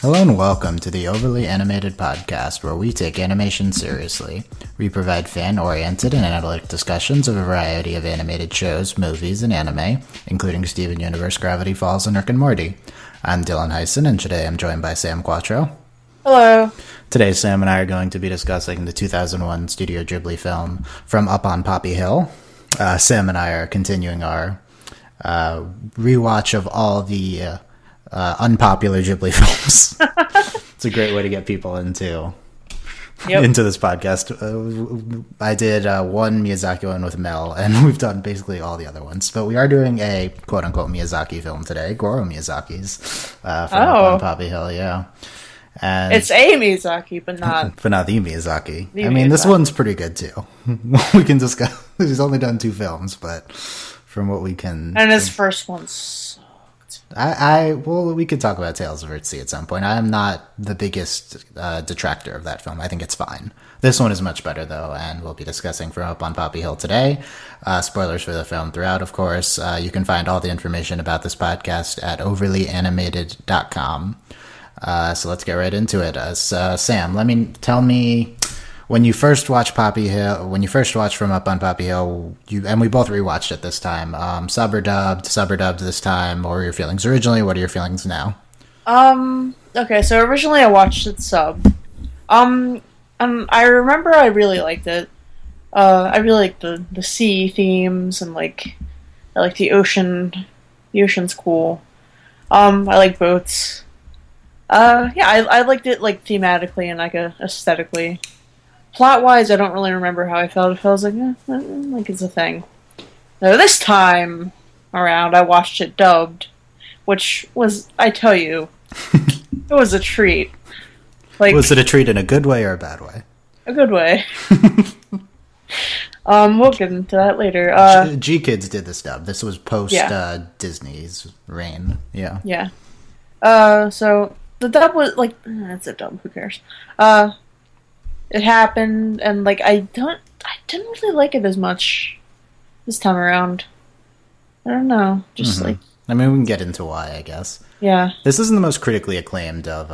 Hello and welcome to the Overly Animated Podcast, where we take animation seriously. We provide fan-oriented and analytic discussions of a variety of animated shows, movies, and anime, including Steven Universe, Gravity Falls, and Rick and Morty. I'm Dylan Hysen, and today I'm joined by Sam Quattro. Hello. Today, Sam and I are going to be discussing the 2001 Studio Ghibli film From Up on Poppy Hill. Sam and I are continuing our rewatch of all the unpopular Ghibli films. It's a great way to get people into this podcast. I did one Miyazaki one with Mel, and we've done basically all the other ones. But we are doing a quote-unquote Miyazaki film today, Goro Miyazaki's From Up on Poppy Hill, yeah. And it's a Miyazaki, but not the Miyazaki. This one's pretty good too. We can discuss. He's only done 2 films, but from what we can, and his first one sucked. We could talk about Tales of Earthsea at some point. I am not the biggest detractor of that film. I think it's fine. This one is much better though, and we'll be discussing From Up on Poppy Hill today. Spoilers for the film throughout, of course. You can find all the information about this podcast at overlyanimated.com. So let's get right into it. Sam, tell me when you first watched From Up on Poppy Hill, and we both rewatched it this time. Sub or dubbed this time. What were your feelings originally? What are your feelings now? Okay, so originally I watched it sub. I remember I really liked it. I really liked the sea themes and I like the ocean. The ocean's cool. I like boats. I liked it thematically and aesthetically. Plot-wise, I don't really remember how I felt. I was it's a thing. Now, this time around, I watched it dubbed, which was, I tell you, it was a treat. Was it a treat in a good way or a bad way? A good way. We'll get into that later. G-Kids did this dub. This was post Disney's reign. Yeah. Yeah. So the dub was it's a dub. Who cares? It happened, and I didn't really like it as much this time around. I don't know, just we can get into why, I guess. Yeah. This isn't the most critically acclaimed of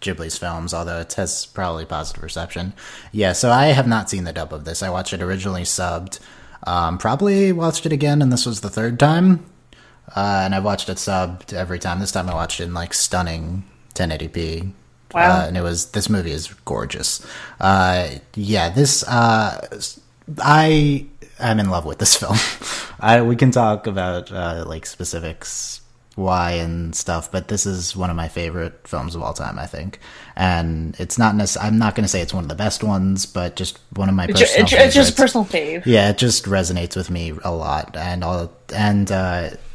Ghibli's films, although it has probably positive reception. Yeah, so I have not seen the dub of this. I watched it originally subbed. Probably watched it again, and this was the 3rd time. And I watched it subbed every time. This time I watched it in stunning 1080p. Wow. And this movie is gorgeous. I'm in love with this film. We can talk about specifics, why and stuff, but this is one of my favorite films of all time, I think. And it's not I'm not going to say it's one of the best ones, but just one of my personal favorites. It's just personal fave. Yeah, it just resonates with me a lot. And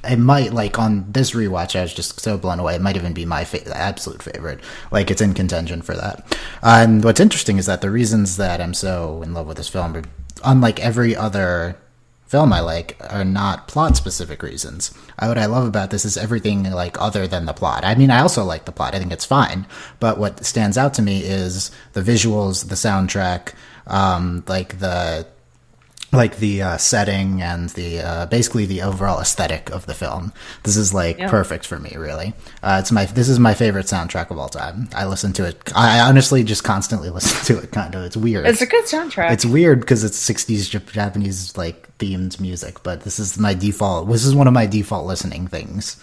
it might, on this rewatch, I was just so blown away. It might even be my absolute favorite. It's in contention for that. And what's interesting is that the reasons that I'm so in love with this film are, unlike every other film I like, are not plot-specific reasons. What I love about this is everything, other than the plot. I also like the plot. I think it's fine. But what stands out to me is the visuals, the soundtrack, the setting and the basically the overall aesthetic of the film. This is perfect for me, really. This is my favorite soundtrack of all time. I listen to it. I honestly just constantly listen to it. Kind of, it's weird. It's a good soundtrack. It's weird because it's 60s Japanese themed music, but this is my default. This is one of my default listening things.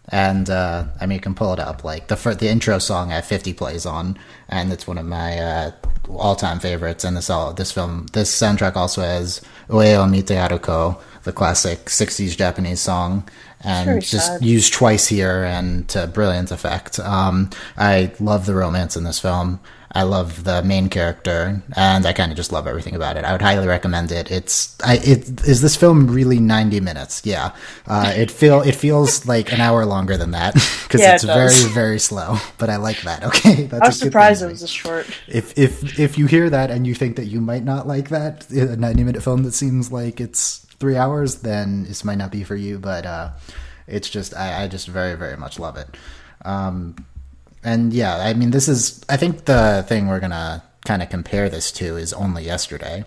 And you can pull it up. The intro song I have 50 plays on, and it's one of my all-time favorites. And this soundtrack also has Ue o Mite Haruko, the classic 60s Japanese song, and just used twice here and to brilliant effect. I love the romance in this film. I love the main character, and I kind of just love everything about it. I would highly recommend it. Is this film really 90 minutes? Yeah. It feels like an hour longer than that, because it's very, very slow, but I like that. Okay. I was surprised it was this short. If you hear that and you think that you might not like that, a 90-minute film that seems like it's 3 hours, then this might not be for you, but it's just, I just very, very much love it. And yeah, I think the thing we're going to kind of compare this to is Only Yesterday.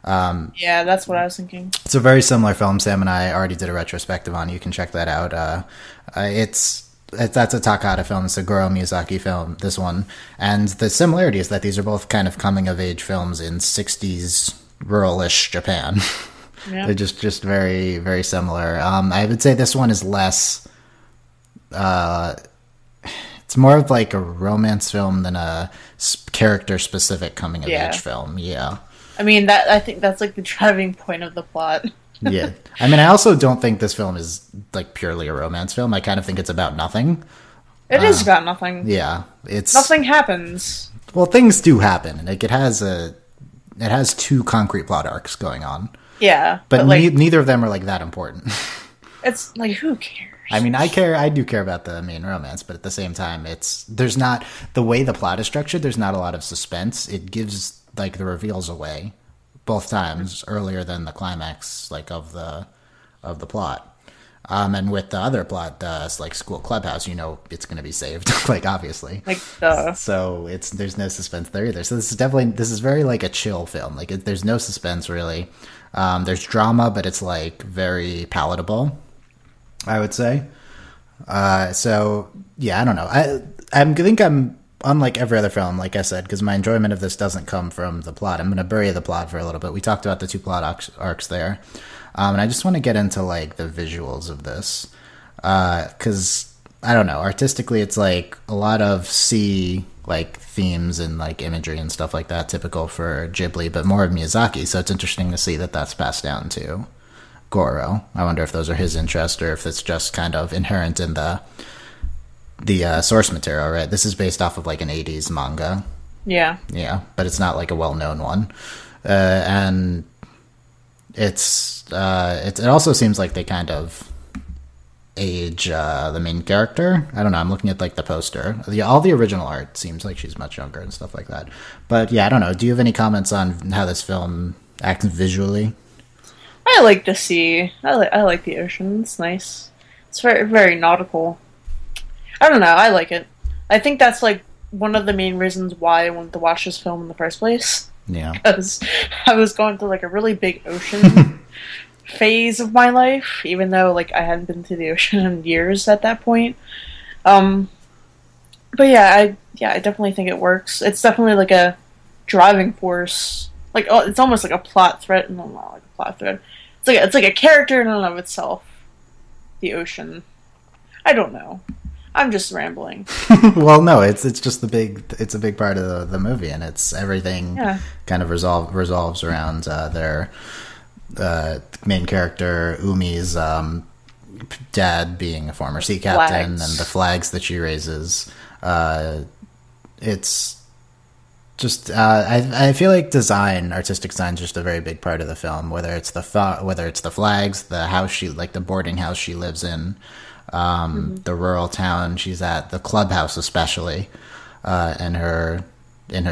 Yeah, that's what I was thinking. It's a very similar film. Sam and I already did a retrospective on. You can check that out. It's that's a Takahata film. It's a Goro Miyazaki film, this one. And the similarity is that these are both kind of coming-of-age films in 60s rural-ish Japan. Yeah. They're just very, very similar. I would say this one is less... it's more of like a romance film than a character-specific coming-of-age film. Yeah. I mean, I think that's like the driving point of the plot. Yeah. I mean, I also don't think this film is like purely a romance film. I kind of think it's about nothing. It is about nothing. Yeah. It's nothing happens. Well, things do happen. Like it has two concrete plot arcs going on. Yeah. But like, neither of them are like that important. It's like, who cares? I mean, I do care about the main romance, but at the same time, there's not, the way the plot is structured, there's not a lot of suspense. It gives like the reveals away both times earlier than the climax like of the plot. And with the other plot, like school clubhouse, it's going to be saved, like obviously. Like So there's no suspense there either. So this is very like a chill film. Like there's no suspense really. There's drama, but it's like very palatable, I would say. So yeah, I don't know. I think I'm unlike every other film, like I said, because my enjoyment of this doesn't come from the plot. I'm going to bury the plot for a little bit. We talked about the two plot arcs there. And I just want to get into like the visuals of this. Because I don't know, artistically it's like a lot of sea like themes and like imagery and stuff like that, typical for Ghibli, but more of Miyazaki. So it's interesting to see that that's passed down to Goro. I wonder if those are his interests or if it's just kind of inherent in the source material, right? This is based off of like an 80s manga. Yeah. Yeah, but it's not like a well-known one. And it also seems like they kind of age the main character. I don't know, I'm looking at like the poster. All the original art seems like she's much younger and stuff like that. But yeah, I don't know. Do you have any comments on how this film acts visually? I like the sea. I like the ocean. It's nice. It's very, very nautical. I don't know. I like it. I think that's like one of the main reasons why I wanted to watch this film in the first place. Yeah. Because I was going through like a really big ocean phase of my life, even though like I hadn't been to the ocean in years at that point. But yeah, I definitely think it works. It's definitely like a driving force. Like it's almost like a plot thread. No, not like a plot thread. It's like a character in and of itself. The ocean. I don't know. I'm just rambling. Well, no, it's just a big part of the movie, and it's everything kind of resolves around their main character Umi's dad being a former sea captain, and the flags that she raises. It's just I feel like artistic design is just a very big part of the film. Whether it's the flags, the house the boarding house she lives in. The rural town she's at, the clubhouse especially, in her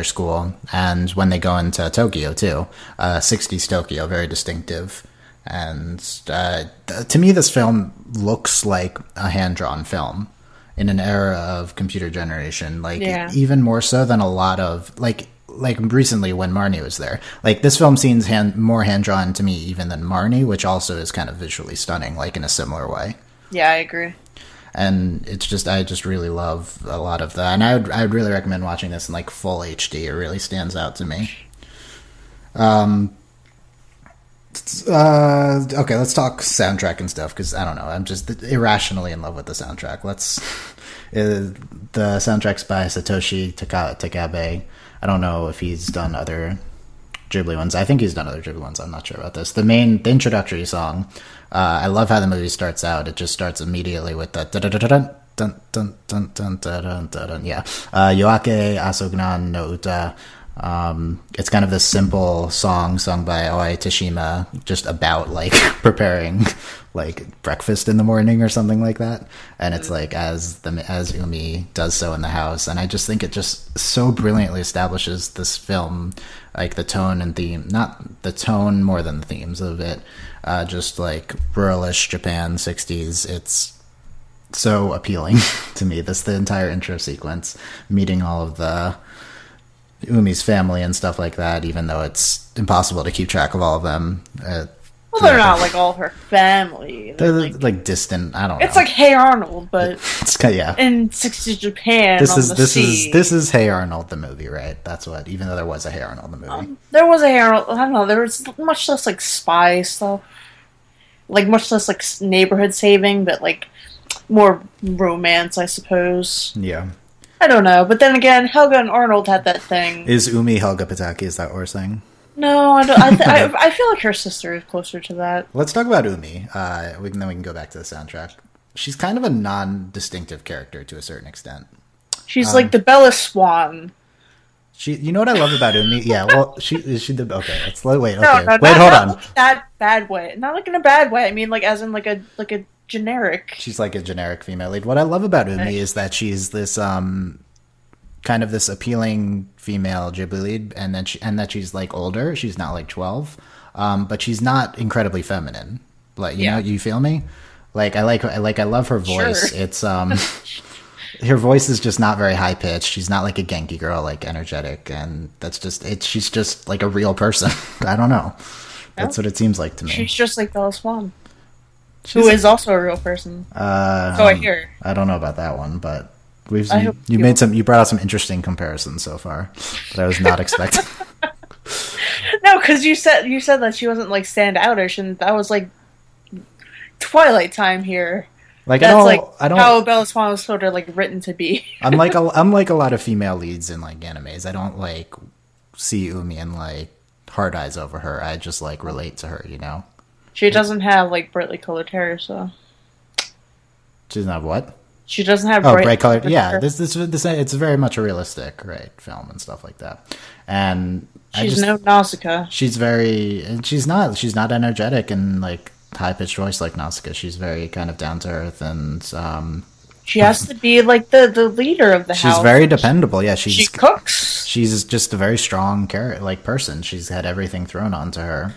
school, and when they go into Tokyo too, 60s Tokyo, very distinctive. And to me, this film looks like a hand-drawn film in an era of computer generation, even more so than a lot of like recently when Marnie was there. Like this film seems more hand-drawn to me even than Marnie, which also is kind of visually stunning, like in a similar way. Yeah, I agree. And it's just, I just really love a lot of that. And I would really recommend watching this in like full HD. It really stands out to me. Okay, let's talk soundtrack and stuff, because I don't know, I'm just irrationally in love with the soundtrack. The soundtrack's by Satoshi Takabe. I don't know if he's done other Ghibli ones. I think he's done other Ghibli ones. I'm not sure about this. The introductory song, I love how the movie starts out. It just starts immediately with the dun dun dun dun dun dun dun. Yeah, Yoake Asognan no Uta. It's kind of this simple song sung by Oi Tashima, just about like preparing like breakfast in the morning or something like that. And it's like as Umi does so in the house, and I just think it just so brilliantly establishes this film, like the tone and theme, not the tone more than the themes of it, just like ruralish Japan 60s. It's so appealing to me. The entire intro sequence, meeting all of the Umi's family and stuff like that, even though it's impossible to keep track of all of them. Well, they're not like all her family. They're like distant. I don't know. It's like Hey Arnold, but it's, yeah. in 60s Japan. This This is Hey Arnold the movie, right? That's what. Even though there was a Hey Arnold the movie, there was a Hey Arnold. I don't know. There was much less like spy stuff, like much less like neighborhood saving, but like more romance, I suppose. Yeah. I don't know, but then again, Helga and Arnold had that thing. Is Umi Helga Pataki? Is that what we're saying? No, I don't. I feel like her sister is closer to that. Let's talk about Umi. Then we can go back to the soundtrack. She's kind of a non-distinctive character to a certain extent. She's like the Bella Swan. You know what I love about Umi? Yeah, well, is she the okay? Wait, no, hold on. Not that bad way. Not like in a bad way. I mean, like as in like a generic. She's like a generic female lead. What I love about Umi is that she's this kind of this appealing female Ghibli lead, and that she's like older. She's not like 12, but she's not incredibly feminine. Like you know, you feel me? Like I love her voice. Sure. It's her voice is just not very high pitched. She's not like a Genki girl, like energetic, and that's just it. She's just like a real person. I don't know. That's what it seems like to me. She's just like Bella Swan, who is also a real person. So I hear. I don't know about that one, but. You brought out some interesting comparisons so far that I was not expecting. No, because you said that she wasn't like standoutish, and that was like Twilight time here. Like that's I don't how Bella Swan was sort of like written to be. Unlike a lot of female leads in like animes, I don't like see Umi and like hard eyes over her. I just like relate to her, you know. She doesn't have like brightly colored hair, so she doesn't have what? She doesn't have bright colored. Yeah, this it's very much a realistic film and stuff like that. And she's no Nausicaa. She's not energetic and like high pitched voice like Nausicaa. She's very kind of down to earth and she has to be like the leader of the house. She's very dependable. Yeah, she cooks. She's just a very strong person. She's had everything thrown onto her.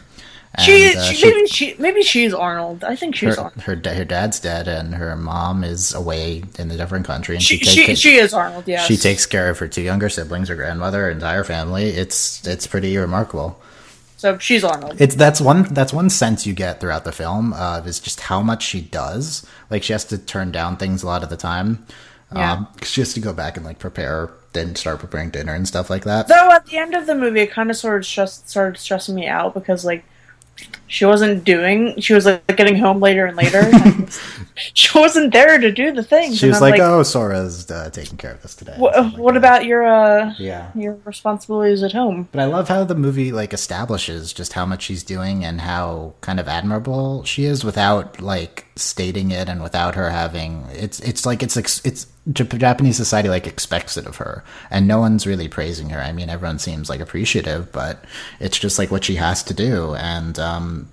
Maybe she's Arnold. I think she's Arnold. Her dad's dead, and her mom is away in a different country. And she is Arnold. Yes, she takes care of her two younger siblings, her grandmother, her entire family. It's pretty remarkable. So she's Arnold. That's one sense you get throughout the film is just how much she does. Like she has to turn down things a lot of the time. Yeah, she has to go back and like start preparing dinner and stuff like that. Though at the end of the movie, it kind of started stressing me out because like. She was like getting home later and later. She wasn't there to do the thing. She was like, "Oh, Sora's taking care of this today." What about your responsibilities at home? But I love how the movie like establishes just how much she's doing and how kind of admirable she is without like stating it and without her having it's Japanese society like expects it of her, and no one's really praising her. I mean, everyone seems like appreciative, but it's just like what she has to do. And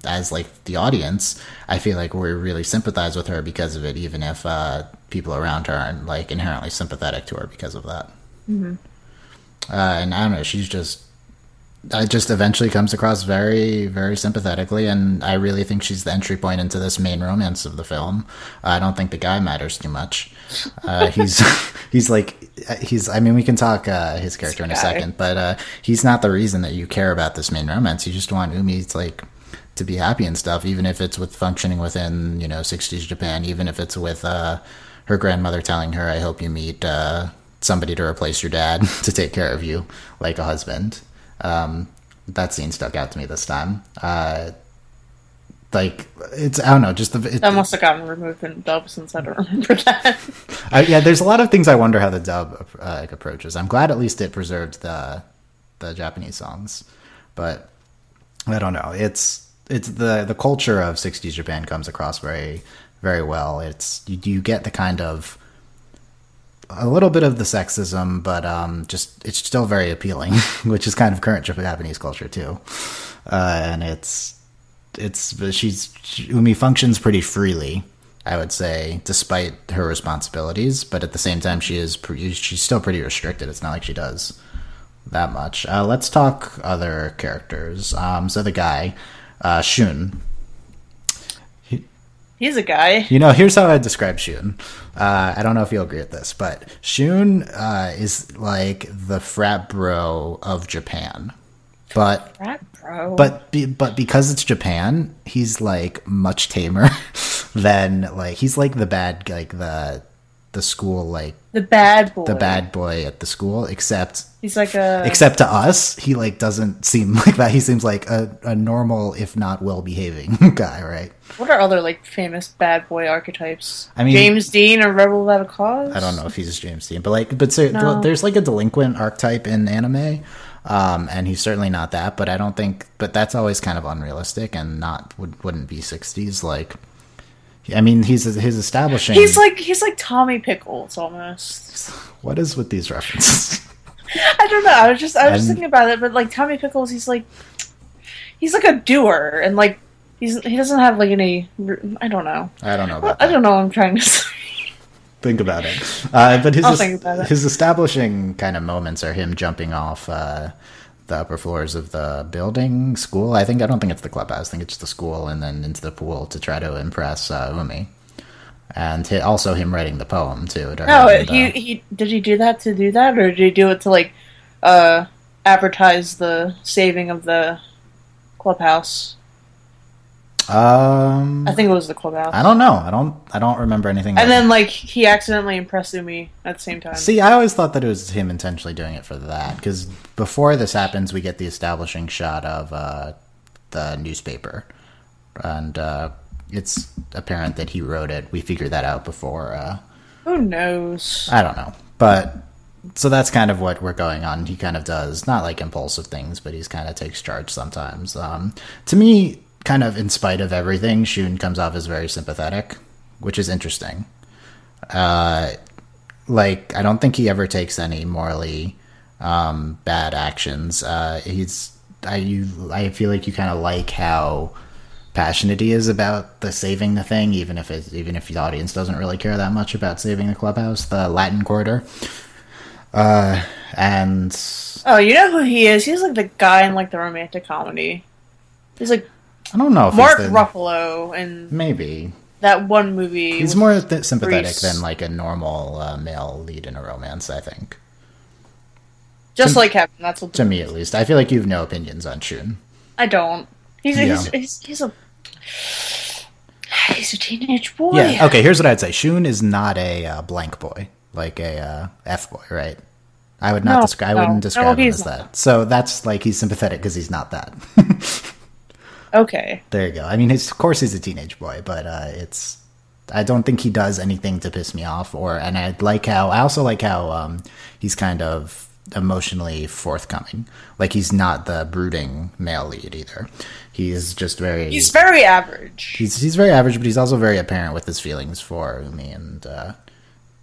as like the audience, I feel like we really sympathize with her because of it, even if people around her aren't like inherently sympathetic to her because of that. Mm-hmm. And I don't know, she's just eventually comes across very, very sympathetically, and I really think she's the entry point into this main romance of the film. I don't think the guy matters too much. He's I mean, we can talk his character in a second, but he's not the reason that you care about this main romance. You just want Umi to be happy and stuff, even if it's with functioning within 60s Japan, even if it's with her grandmother telling her, "I hope you meet somebody to replace your dad to take care of you like a husband." That scene stuck out to me this time. Like it's I don't know, just that must have gotten removed in dub since I don't remember that. Yeah, there's a lot of things I wonder how the dub approaches. I'm glad at least it preserved the Japanese songs, but I don't know. It's the culture of 60s Japan comes across very, very well. It's you get the kind of a little bit of the sexism, but it's still very appealing, which is kind of current Japanese culture too. And Umi functions pretty freely, I would say, despite her responsibilities. But at the same time, she's still pretty restricted. It's not like she does that much. Let's talk other characters. So the guy, Shun. He's a guy. Here's how I describe Shun. I don't know if you'll agree with this, but Shun is like the frat bro of Japan. But frat bro. But because it's Japan, he's like much tamer than like he's like the bad like the school like the bad boy at the school, except he's like except to us, he like doesn't seem like that. He seems like a normal, if not well behaving guy, right? What are other like famous bad boy archetypes? I mean, James Dean or Rebel Without a Cause? I don't know if he's James Dean, but there's like a delinquent archetype in anime. And he's certainly not that, but I don't think, but that's always kind of unrealistic and wouldn't be 60s. Like, I mean, his establishing. He's like Tommy Pickles almost. What is with these references? I don't know. I was just thinking about it, but like Tommy Pickles, he's like a doer, and like he doesn't have like any. I don't know. I don't know what I'm trying to say. Think about it. But I'll think about it. His establishing kind of moments are him jumping off the upper floors of the building, school. I don't think it's the clubhouse. I think it's the school, and then into the pool to try to impress Umi. And also him writing the poem too. Did he do that to do that, or did he do it to like advertise the saving of the clubhouse? I think it was the clubhouse. I don't know. I don't remember anything. And then like he accidentally impressed Umi at the same time. See, I always thought that it was him intentionally doing it for that, because before this happens, we get the establishing shot of the newspaper, and it's apparent that he wrote it. We figured that out before. Who knows? I don't know, but so that's kind of what we're going on. He kind of does not like impulsive things, but he's kind of takes charge sometimes. To me, kind of in spite of everything, Shun comes off as very sympathetic, which is interesting. Like, I don't think he ever takes any morally bad actions. I feel like you kind of like how passionate he is about the saving the thing, even if the audience doesn't really care that much about saving the clubhouse, the Latin Quarter. And you know who he is? He's like the guy in like the romantic comedy. He's like, I don't know if Mark Ruffalo and maybe that one movie. He's more sympathetic than like a normal male lead in a romance, I think. Just like Kevin, that's what to me at least. I feel like you have no opinions on Shun. I don't. He's a teenage boy. Yeah. Okay. Here's what I'd say. Shun is not a blank boy, like a F boy, right? I would not describe. I wouldn't describe him as that. So that's like he's sympathetic because he's not that. Okay. There you go. I mean, of course he's a teenage boy, but I don't think he does anything to piss me off. And I also like how he's kind of emotionally forthcoming. Like, he's not the brooding male lead either. He's just very. He's very average. He's very average, but he's also very apparent with his feelings for Umi and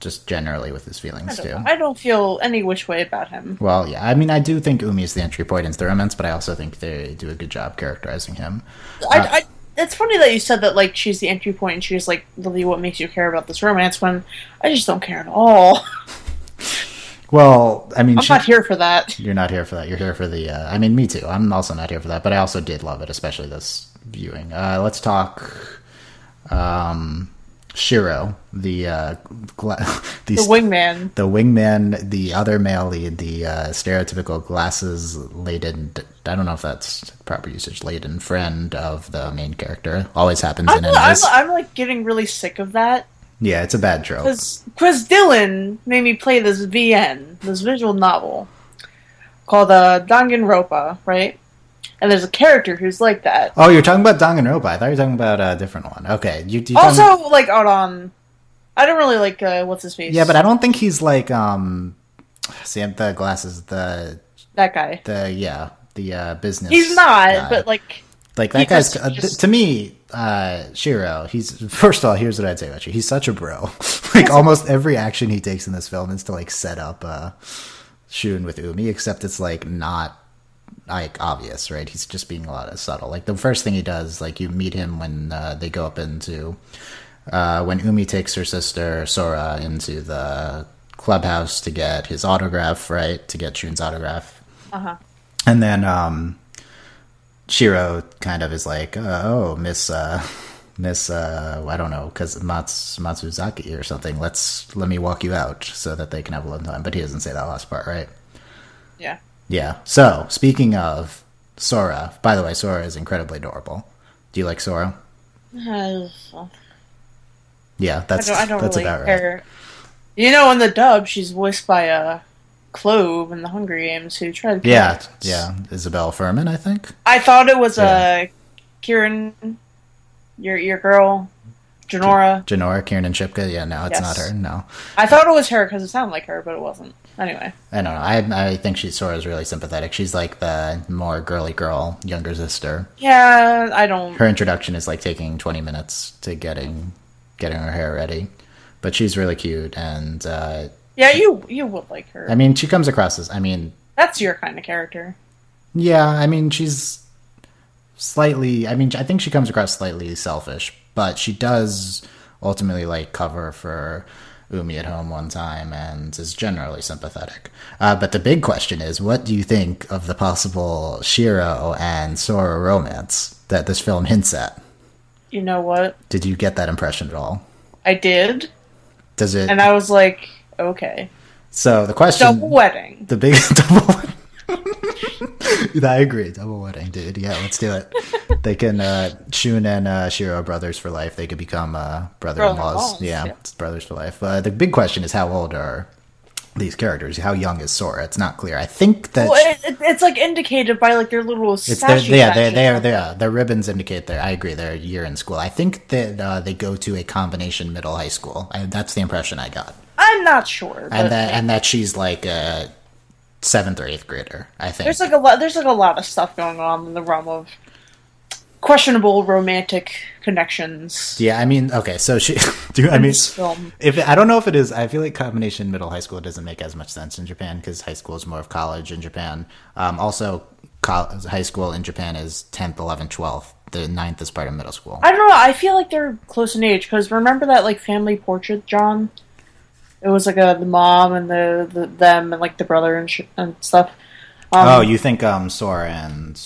just generally with his feelings too. I don't feel any which way about him. Well, yeah, I mean, I do think Umi is the entry point into the romance, but I also think they do a good job characterizing him. It's funny that you said that, like, she's the entry point and she's like really what makes you care about this romance, when I just don't care at all. Well, I mean, I'm not here for that. You're not here for that. You're here for the. I mean, me too. I'm also not here for that, but I also did love it, especially this viewing. Let's talk. Shiro, the wingman. The wingman, the other male lead, the stereotypical glasses-laden, I don't know if that's proper usage, laden friend of the main character. Always happens in animes. I'm like getting really sick of that. Yeah, it's a bad trope. Because Dylan made me play this VN, this visual novel, called Danganronpa, right? And there's a character who's like that. Oh, you're talking about Danganronpa. I thought you were talking about a different one. Okay. You also, like, out on... I don't really like, what's his face? Yeah, but I don't think he's like, Sam, the glasses, that guy. The business He's not, guy. But, like... Like, that guy's... to me, Shiro, first of all, here's what I'd say about you. He's such a bro. Like, almost every action he takes in this film is to, like, set up Shun with Umi, except it's, like, not... like obvious, right? He's just being a lot of subtle. Like, the first thing he does, like, you meet him when they go up into when Umi takes her sister Sora into the clubhouse to get his autograph, right? To get Shun's autograph. And then Shiro kind of is like, oh, Miss I don't know, because Matsuzaki or something, let me walk you out so that they can have a long time. But he doesn't say that last part, right? Yeah. Yeah. So, speaking of Sora. By the way, Sora is incredibly adorable. Do you like Sora? Uh, Yeah, that's I don't that's really about care. right. You know, in the dub, she's voiced by Clove in the Hunger Games, who tried to kill Yeah, us. yeah. Isabel Furman, I think. I thought it was Yeah. Kieran, your girl, Janora. Janora, Kiernan Shipka. Yeah, no, it's Yes. not her. No, I thought it was her because it sounded like her, but it wasn't. Anyway, I don't know. I think Sora's really sympathetic. She's like the more girly girl, younger sister. yeah, I don't. Her introduction is like taking 20 minutes to getting her hair ready, but she's really cute, and Yeah, you would like her. I mean, she comes across as, I mean, That's your kind of character. yeah, I mean, she's slightly, I mean, I think she comes across slightly selfish, but she does ultimately like cover for Umi at home one time and is generally sympathetic. But the big question is, what do you think of the possible Shiro and Sora romance that this film hints at? You know what? Did you get that impression at all? I did, Does it? and I was like, okay, So the question, double wedding. the big double. I agree, double wedding, dude. Yeah, let's do it. They can Shun and Shiro are brothers for life. They could become brother-in-laws. Brother-in-laws, Yeah, yeah. it's brothers for life. The big question is, how old are these characters? How young is Sora? It's not clear. I think that Well, it's like indicated by like their little it's their, statue. yeah, patches. their ribbons indicate their. I agree, their year in school. I think that they go to a combination middle high school. That's the impression I got, I'm not sure, but and that she's like a 7th or 8th grader. I think there's like a lot of stuff going on in the realm of questionable romantic connections. Yeah, I mean, okay, so she. In this film. If I don't know if it is, I feel like combination middle high school doesn't make as much sense in Japan because high school is more of college in Japan. Also, high school in Japan is 10th, 11th, 12th. The 9th is part of middle school. I don't know. I feel like they're close in age because remember that like family portrait, John? It was like the mom and the them and like the brother and stuff. You think Sora and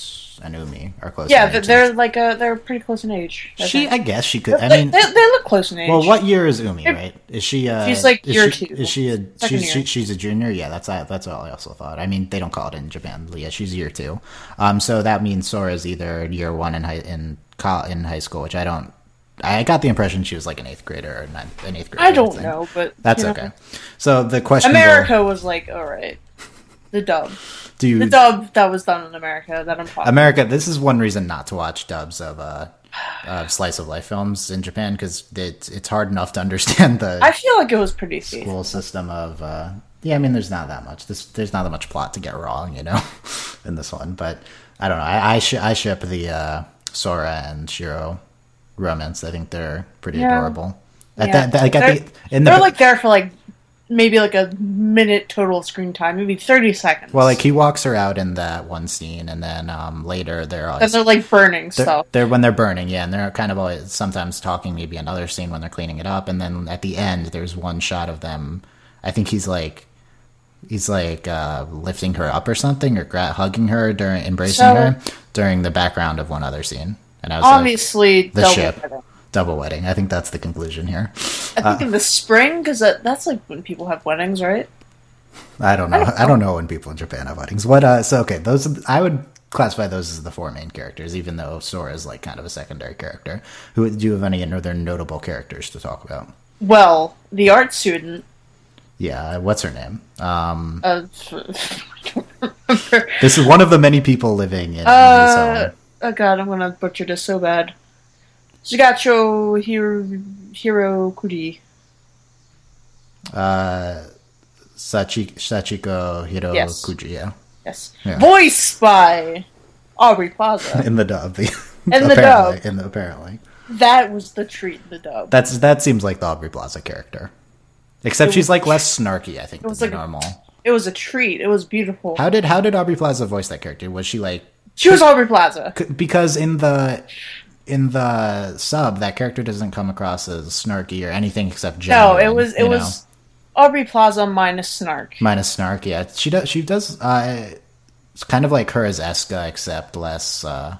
Umi are close? Yeah, in age? they're like they're pretty close in age. I guess she could. I They, mean, they look close in age. well, what year is Umi? Right? Is she? She's like is year she, 2. Is she a? Second year. She's a junior. Yeah, that's what I also thought. I mean, they don't call it in Japan. Yeah, she's year 2. So that means Sora is either year 1 in high school, which I don't. I got the impression she was like an 8th grader or an 8th grader. I don't know, but That's you know. okay. So the question: America was like, all right, the dub. The dub that was done in America that I'm talking. America? This is one reason not to watch dubs of slice of life films in Japan because it's hard enough to understand the I feel like it was pretty school system of. Yeah, I mean, there's not that much. There's not that much plot to get wrong, you know, in this one. But I don't know. I ship the Sora and Shiro romance. I think they're pretty adorable. Yeah. They're like there for like maybe like a minute total screen time, maybe 30 seconds. Well, like he walks her out in that one scene, and then later and they're like burning stuff. They're when they're burning, yeah, and they're kind of always sometimes talking. Maybe another scene when they're cleaning it up, and then at the end, there's one shot of them. I think he's like lifting her up or something, or hugging her embracing her during the background of one other scene. And I was obviously like, double wedding. I think that's the conclusion here. I think in the spring, because that's like when people have weddings, right? I don't know. I don't know when people in Japan have weddings. What? So okay, I would classify those as the 4 main characters, even though Sora is like kind of a secondary character. Do you have any other notable characters to talk about? Well, the art student. Yeah, what's her name? This is one of the many people living in Hong. Oh god, I'm gonna butcher this so bad. Shigacho Hiro Kuri. Sachiko Hiro Kuji, yeah. Yes. Voiced by Aubrey Plaza. In the dub. Apparently. That was the treat in the dub. That seems like the Aubrey Plaza character. Except she's like less snarky, I think, than normal. It was a treat. It was beautiful. How did Aubrey Plaza voice that character? Was she like... She was Aubrey Plaza. Because in the sub, that character doesn't come across as snarky or anything except genuine. No, it was Aubrey Plaza minus snark. Minus snark, yeah. She does. It's kind of like her as Eska, except less. I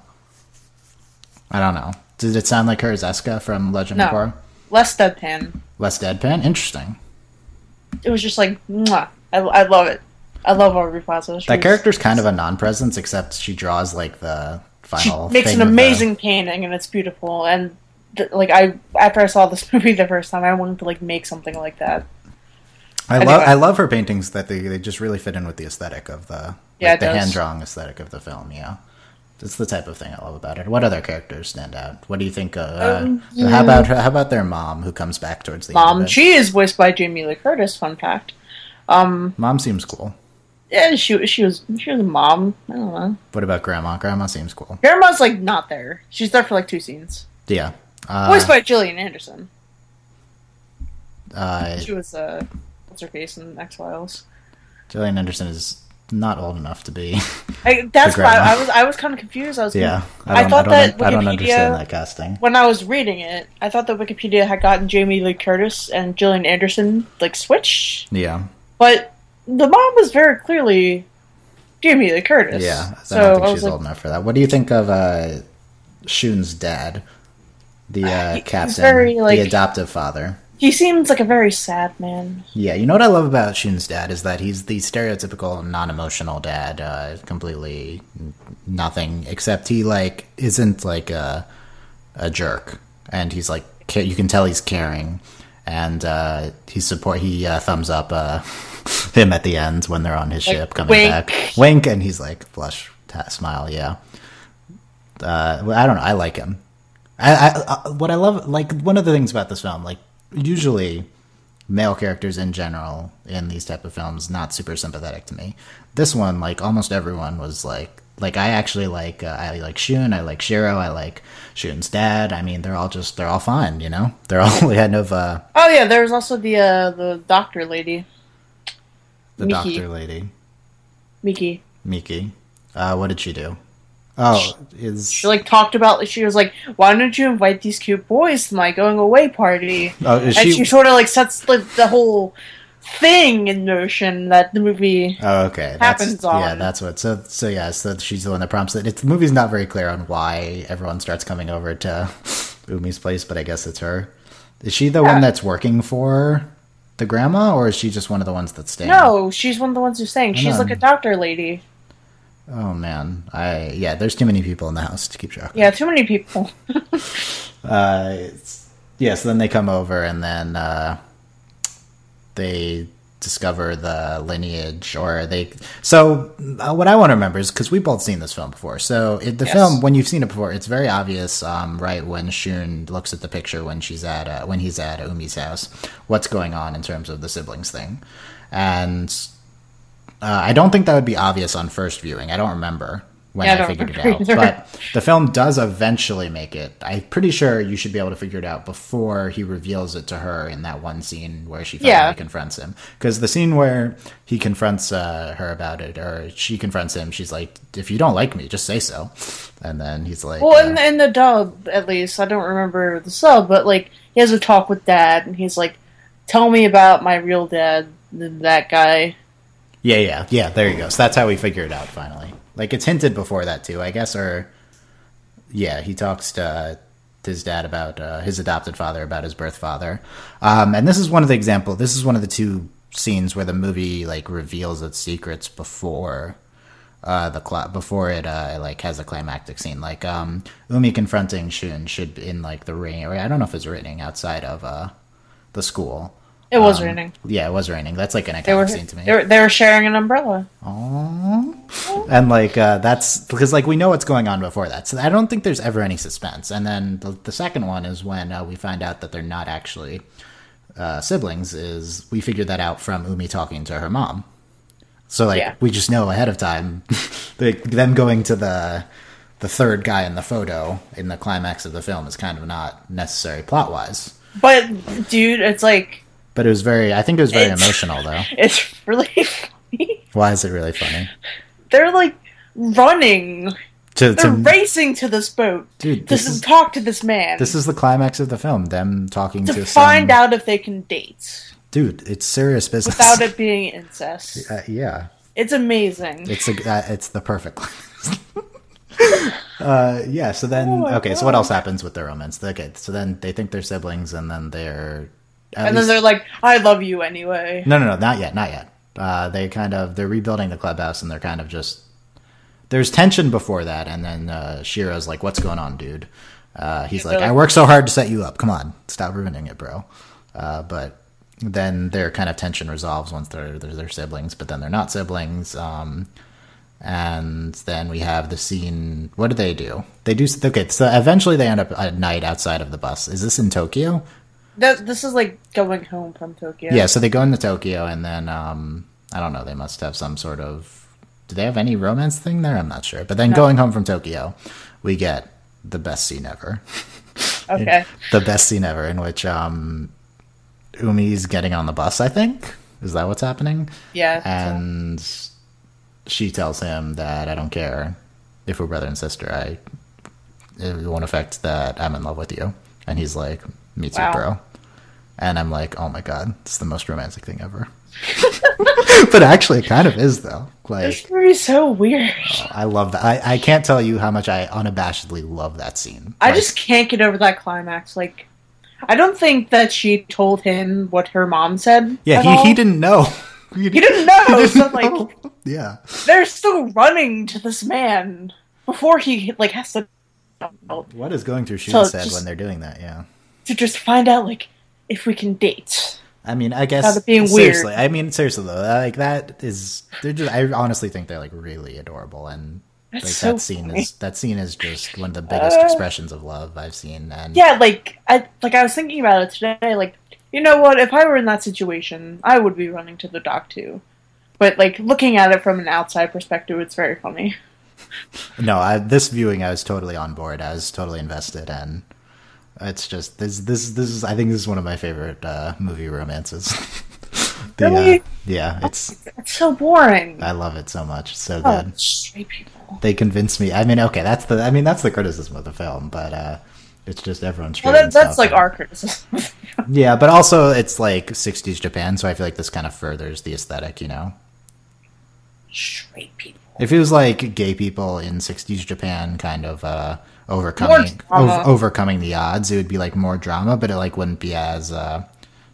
don't know. Did it sound like her as Eska from Legend of Korra? Less deadpan. Less deadpan. Interesting. It was just like, mwah. I love it. I love Aubrey Plaza. That character's kind of a non-presence, except she draws like the final. She makes an amazing painting, and it's beautiful. And after I saw this movie the first time, I wanted to like make something like that. I love her paintings that they just really fit in with the aesthetic of the hand drawing aesthetic of the film. Yeah, it's the type of thing I love about it. What other characters stand out? What do you think? How about their mom, who comes back towards the end of it? She is voiced by Jamie Lee Curtis. Fun fact. Mom seems cool. Yeah, she was a mom. I don't know. What about Grandma? Grandma seems cool. Grandma's like not there. She's there for like 2 scenes. Yeah. Voiced by Gillian Anderson. She was what's her face in X-Files. Gillian Anderson is not old enough to be. That's why I was kind of confused. I don't understand that casting. When I was reading it, I thought that Wikipedia had gotten Jamie Lee Curtis and Gillian Anderson like switched. Yeah. But the mom was very clearly Jamie Lee Curtis. Yeah, I don't think she's old enough for that. What do you think of Shun's dad, the captain, the adoptive father? He seems like a very sad man. Yeah, you know what I love about Shun's dad is that he's the stereotypical non-emotional dad, completely nothing, except he like isn't like a jerk, and he's like you can tell he's caring, and he thumbs up him at the end when they're on his ship coming back. Wink, and he's like blush, smile. Yeah, I don't know. I like him. What I love, like one of the things about this film, like usually male characters in general in these type of films not super sympathetic to me. This one, like almost everyone was like I actually like I like Shun, I like Shiro, I like Shun's dad. I mean, they're all fine, you know. They're all kind of. Oh yeah, there's also the doctor lady. The Miki. Doctor lady. Miki. What did she do? Oh, she like talked about. She was like, "Why don't you invite these cute boys to my going away party?" Oh, she sort of like sets the whole thing in motion that the movie. Happens on. Yeah, that's what. So she's the one that prompts it. The movie's not very clear on why everyone starts coming over to Umi's place, but I guess it's her. Is she the one that's working for the grandma, or is she just one of the ones that's staying? No, she's one of the ones who's staying. She's like a doctor lady. Oh man, there's too many people in the house to keep track of. Yeah, too many people. So then they come over and then they discover the lineage, what I want to remember is, because we've both seen this film before, so film, when you've seen it before, it's very obvious, right, when Shun looks at the picture when he's at Umi's house, what's going on in terms of the siblings thing. And I don't think that would be obvious on first viewing. I don't remember when I figured it out. But the film does eventually make it. I'm pretty sure you should be able to figure it out before he reveals it to her in that one scene where she finally confronts him. Because the scene where he confronts her about it, or she confronts him, she's like, "If you don't like me, just say so." And then he's like... Well, in the dub, at least, I don't remember the sub, but like he has a talk with Dad, and he's like, "Tell me about my real dad, that guy." Yeah, there you go. So that's how we figure it out, finally. Like, it's hinted before that, too, I guess, or... Yeah, he talks to his dad about his adopted father, about his birth father. And this is one of the 2 scenes where the movie, like, reveals its secrets before before it, has a climactic scene. Like, Umi confronting Shun should, in, like, the ring... Or I don't know if it's raining outside of the school. It was raining. Yeah, it was raining. That's like an iconic scene to me. They were sharing an umbrella. Aww. And like that's because like we know what's going on before that, so I don't think there's ever any suspense. And then the second one is when we find out that they're not actually siblings. Is we figured that out from Umi talking to her mom. So like we just know ahead of time. Them going to the third guy in the photo in the climax of the film is kind of not necessary plot wise. But dude, it's like. But I think it was very emotional, though. It's really funny. Why is it really funny? They're, like, running. They're racing to this boat. Dude, to talk to this man. This is the climax of the film. Them talking to find out if they can date. Dude, it's serious business. Without it being incest. Yeah. It's amazing. It's the perfect climax. So then... so what else happens with their romance? Okay, so then they think they're siblings, and then they're... then they're like, "I love you anyway." No, not yet. They're rebuilding the clubhouse, and they're kind of just, there's tension before that, and then Shiro's like, "What's going on, dude?" He's like, "I worked so hard to set you up. Come on, stop ruining it, bro." But then their kind of tension resolves once they're siblings, but then they're not siblings. And then we have the scene. What do? They do okay. So eventually they end up at night outside of the bus. Is this in Tokyo? This is like going home from Tokyo. Yeah. So they go into Tokyo, and then I don't know. They must have some sort of. Do they have any romance thing there? I'm not sure. But then going home from Tokyo, we get the best scene ever. Okay. The best scene ever, in which Umi's getting on the bus. I think is that what's happening? Yeah. And she tells him that I don't care if we're brother and sister. It won't affect that I'm in love with you. And he's like, "Me too, bro." And I'm like, "Oh my god, it's the most romantic thing ever." But actually, it kind of is, though. Like, this movie's so weird. Oh, I love that. I can't tell you how much I unabashedly love that scene. I just can't get over that climax. Like, I don't think that she told him what her mom said. Yeah, he didn't know. He didn't know. So, like, yeah, they're still running to this man before he like has to. What is going through Shootin's head when they're doing that? Yeah, to just find out like if we can date. I mean, I guess without it being seriously. weird. I mean, seriously though, like that is. They're just. I honestly think they're like really adorable, and like so that scene is just one of the biggest expressions of love I've seen. And yeah, I was thinking about it today. Like, you know what? If I were in that situation, I would be running to the dock too. But like looking at it from an outside perspective, it's very funny. No, this viewing, I was totally on board. I was totally invested, and it's just this is. I think this is one of my favorite movie romances. Really? Yeah, it's so boring. I love it so much. It's so good. Straight people. They convince me. I mean, okay, that's the criticism of the film, but it's just everyone's. Well, that's like our criticism. Yeah, but also it's like 60s Japan, so I feel like this kind of furthers the aesthetic, you know. Straight people. If it was like gay people in 60s Japan, kind of overcoming the odds, it would be like more drama, but it like wouldn't be as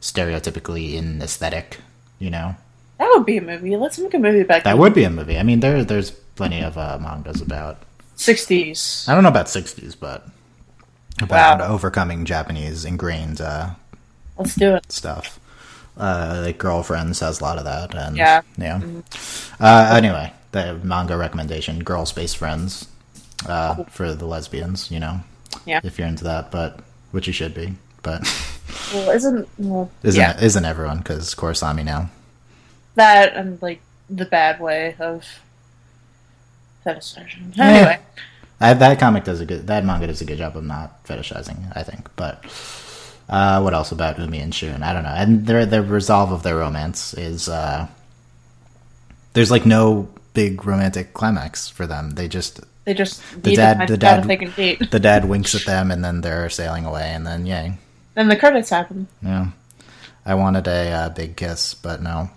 stereotypically in aesthetic, you know. That would be a movie. Let's make a movie about that. Would be a movie. I mean, there's plenty of mangas about 60s. I don't know about 60s, but about overcoming Japanese ingrained. Let's do it. Stuff. Like Girlfriends has a lot of that, and yeah. Mm-hmm. Anyway, the manga recommendation: Girl Space Friends, for the lesbians. You know, if you're into that, but which you should be, but isn't everyone? Because Korosami now. That and like the bad way of fetishizing. Anyway, that manga does a good job of not fetishizing, I think, but. What else about Umi and Shun? I don't know. And the resolve of their romance is there's like no big romantic climax for them. They just the dad winks at them, and then they're sailing away, and then yay. Then the credits happen. Yeah, I wanted a big kiss, but no.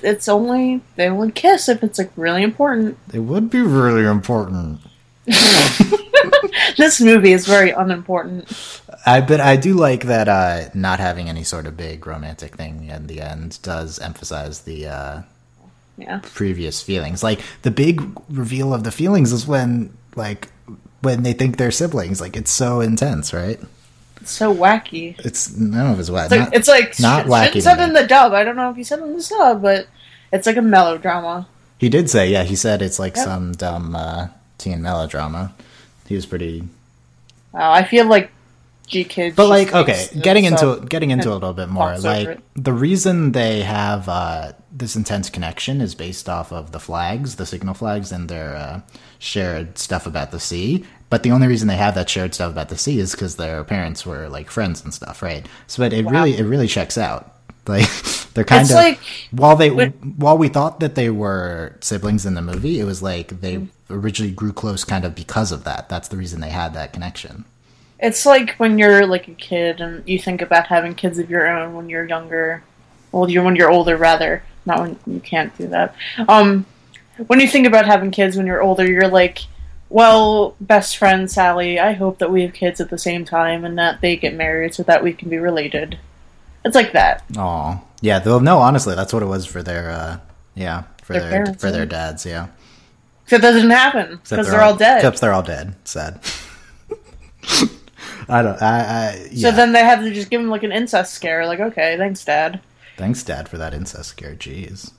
It's only they only kiss if it's like really important. It would be really important. This movie is very unimportant. But I do like that not having any sort of big romantic thing in the end does emphasize the previous feelings. Like the big reveal of the feelings is when they think they're siblings. Like it's so intense, right? It's so wacky. It's none of it's wacky. It's like not wacky. It said in the dub. I don't know if he said in the sub, but it's like a melodrama. He did say, yeah. He said it's like some dumb teen melodrama. He was pretty. I feel like G-Kids. But like, okay, getting into it a little bit more. Like the reason they have this intense connection is based off of the flags, the signal flags, and their shared stuff about the sea. But the only reason they have that shared stuff about the sea is because their parents were like friends and stuff, right? So it really checks out. Like they're kind of like, while we thought that they were siblings in the movie, it was like they originally grew close kind of because of that. That's the reason they had that connection. It's like when you're like a kid and you think about having kids of your own when you're younger. Well, when you're older, rather. Not when you can't do that. When you think about having kids when you're older, you're like, well, best friend Sally, I hope that we have kids at the same time and that they get married so that we can be related. It's like that. Aw. Yeah, though, no, honestly, that's what it was for their, parents, for their dads, yeah. Except that didn't happen, because they're all dead. Except they're all dead. Sad. Yeah. So then they had to just give him, like, an incest scare. Like, okay, thanks, Dad. Thanks, Dad, for that incest scare, jeez.